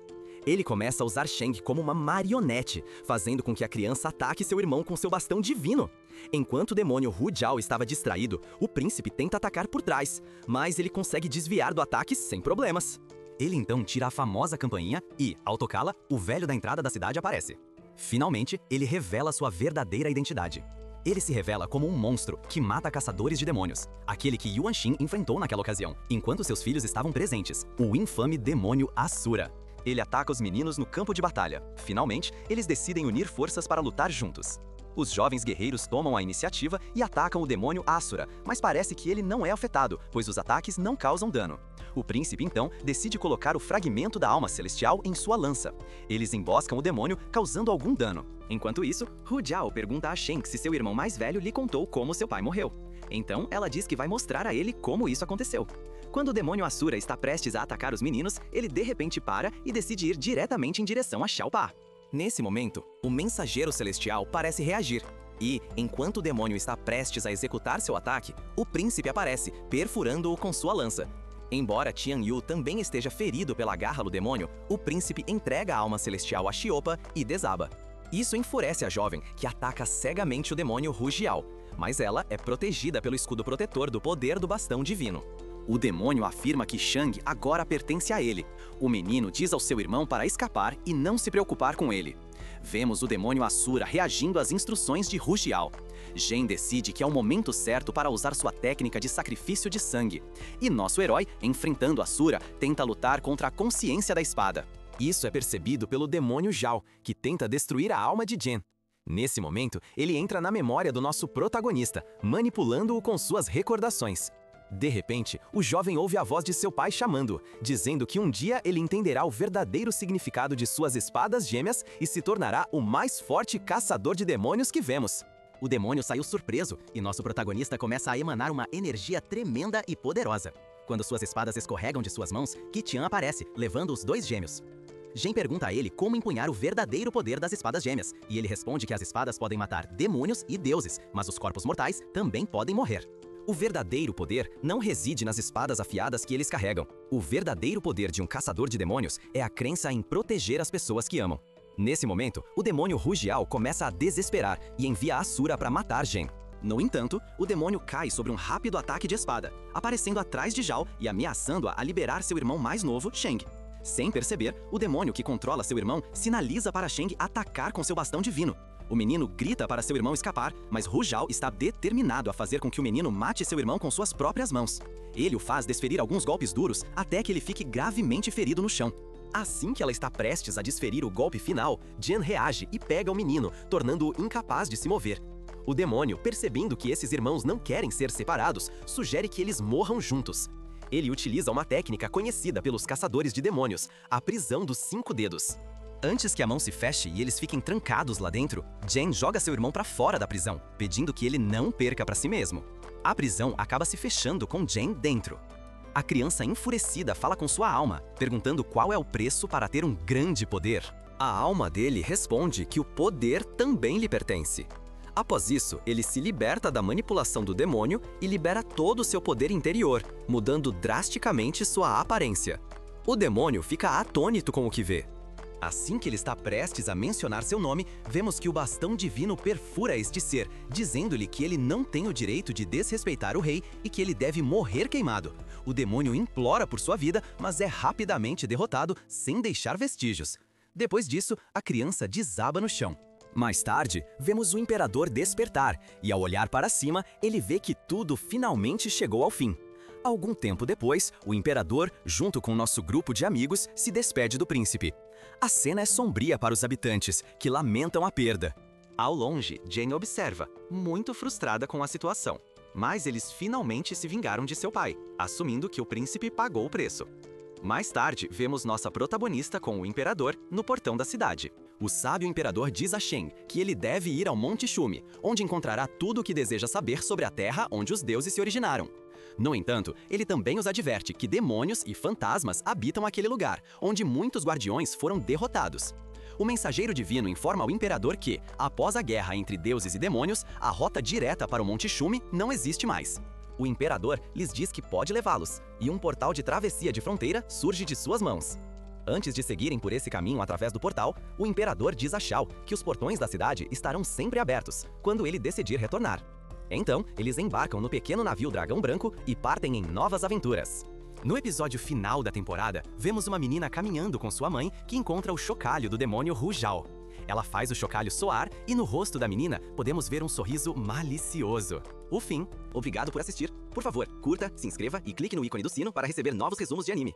Ele começa a usar Shang como uma marionete, fazendo com que a criança ataque seu irmão com seu bastão divino. Enquanto o demônio Hu Jiao estava distraído, o príncipe tenta atacar por trás, mas ele consegue desviar do ataque sem problemas. Ele então tira a famosa campainha e, ao tocá-la, o velho da entrada da cidade aparece. Finalmente, ele revela sua verdadeira identidade. Ele se revela como um monstro que mata caçadores de demônios, aquele que Yuan Xin enfrentou naquela ocasião, enquanto seus filhos estavam presentes, o infame demônio Asura. Ele ataca os meninos no campo de batalha. Finalmente, eles decidem unir forças para lutar juntos. Os jovens guerreiros tomam a iniciativa e atacam o demônio Asura, mas parece que ele não é afetado, pois os ataques não causam dano. O príncipe, então, decide colocar o fragmento da alma celestial em sua lança. Eles emboscam o demônio, causando algum dano. Enquanto isso, Hu Jiao pergunta a Sheng se seu irmão mais velho lhe contou como seu pai morreu. Então, ela diz que vai mostrar a ele como isso aconteceu. Quando o demônio Asura está prestes a atacar os meninos, ele de repente para e decide ir diretamente em direção a Xiao Pa. Nesse momento, o mensageiro celestial parece reagir. E, enquanto o demônio está prestes a executar seu ataque, o príncipe aparece, perfurando-o com sua lança. Embora Tian Yu também esteja ferido pela garra do demônio, o príncipe entrega a alma celestial a Xiopa e desaba. Isso enfurece a jovem, que ataca cegamente o demônio Hu Jiao, mas ela é protegida pelo escudo protetor do poder do bastão divino. O demônio afirma que Shang agora pertence a ele. O menino diz ao seu irmão para escapar e não se preocupar com ele. Vemos o demônio Asura reagindo às instruções de Hu Jiao. Gen decide que é o momento certo para usar sua técnica de sacrifício de sangue. E nosso herói, enfrentando Asura, tenta lutar contra a consciência da espada. Isso é percebido pelo demônio Zhao, que tenta destruir a alma de Gen. Nesse momento, ele entra na memória do nosso protagonista, manipulando-o com suas recordações. De repente, o jovem ouve a voz de seu pai chamando-o, dizendo que um dia ele entenderá o verdadeiro significado de suas espadas gêmeas e se tornará o mais forte caçador de demônios que vemos. O demônio saiu surpreso e nosso protagonista começa a emanar uma energia tremenda e poderosa. Quando suas espadas escorregam de suas mãos, Qi-Tian aparece, levando os dois gêmeos. Gen pergunta a ele como empunhar o verdadeiro poder das espadas gêmeas, e ele responde que as espadas podem matar demônios e deuses, mas os corpos mortais também podem morrer. O verdadeiro poder não reside nas espadas afiadas que eles carregam. O verdadeiro poder de um caçador de demônios é a crença em proteger as pessoas que amam. Nesse momento, o demônio Hu Jiao começa a desesperar e envia Asura para matar Gen. No entanto, o demônio cai sobre um rápido ataque de espada, aparecendo atrás de Zhao e ameaçando-a a liberar seu irmão mais novo, Sheng. Sem perceber, o demônio que controla seu irmão sinaliza para Sheng atacar com seu bastão divino. O menino grita para seu irmão escapar, mas Hu Jiao está determinado a fazer com que o menino mate seu irmão com suas próprias mãos. Ele o faz desferir alguns golpes duros até que ele fique gravemente ferido no chão. Assim que ela está prestes a desferir o golpe final, Jian reage e pega o menino, tornando-o incapaz de se mover. O demônio, percebendo que esses irmãos não querem ser separados, sugere que eles morram juntos. Ele utiliza uma técnica conhecida pelos caçadores de demônios, a prisão dos 5 dedos. Antes que a mão se feche e eles fiquem trancados lá dentro, Jian joga seu irmão para fora da prisão, pedindo que ele não perca para si mesmo. A prisão acaba se fechando com Jian dentro. A criança enfurecida fala com sua alma, perguntando qual é o preço para ter um grande poder. A alma dele responde que o poder também lhe pertence. Após isso, ele se liberta da manipulação do demônio e libera todo o seu poder interior, mudando drasticamente sua aparência. O demônio fica atônito com o que vê. Assim que ele está prestes a mencionar seu nome, vemos que o bastão divino perfura este ser, dizendo-lhe que ele não tem o direito de desrespeitar o rei e que ele deve morrer queimado. O demônio implora por sua vida, mas é rapidamente derrotado sem deixar vestígios. Depois disso, a criança desaba no chão. Mais tarde, vemos o imperador despertar, e ao olhar para cima, ele vê que tudo finalmente chegou ao fim. Algum tempo depois, o imperador, junto com nosso grupo de amigos, se despede do príncipe. A cena é sombria para os habitantes, que lamentam a perda. Ao longe, Jane observa, muito frustrada com a situação. Mas eles finalmente se vingaram de seu pai, assumindo que o príncipe pagou o preço. Mais tarde, vemos nossa protagonista com o imperador no portão da cidade. O sábio imperador diz a Shen que ele deve ir ao Monte Shumi, onde encontrará tudo o que deseja saber sobre a terra onde os deuses se originaram. No entanto, ele também os adverte que demônios e fantasmas habitam aquele lugar, onde muitos guardiões foram derrotados. O mensageiro divino informa ao imperador que, após a guerra entre deuses e demônios, a rota direta para o Monte Shumi não existe mais. O imperador lhes diz que pode levá-los, e um portal de travessia de fronteira surge de suas mãos. Antes de seguirem por esse caminho através do portal, o imperador diz a Shao que os portões da cidade estarão sempre abertos, quando ele decidir retornar. Então, eles embarcam no pequeno navio Dragão Branco e partem em novas aventuras. No episódio final da temporada, vemos uma menina caminhando com sua mãe que encontra o chocalho do demônio Hu Jiao. Ela faz o chocalho soar e no rosto da menina podemos ver um sorriso malicioso. O fim. Obrigado por assistir. Por favor, curta, se inscreva e clique no ícone do sino para receber novos resumos de anime.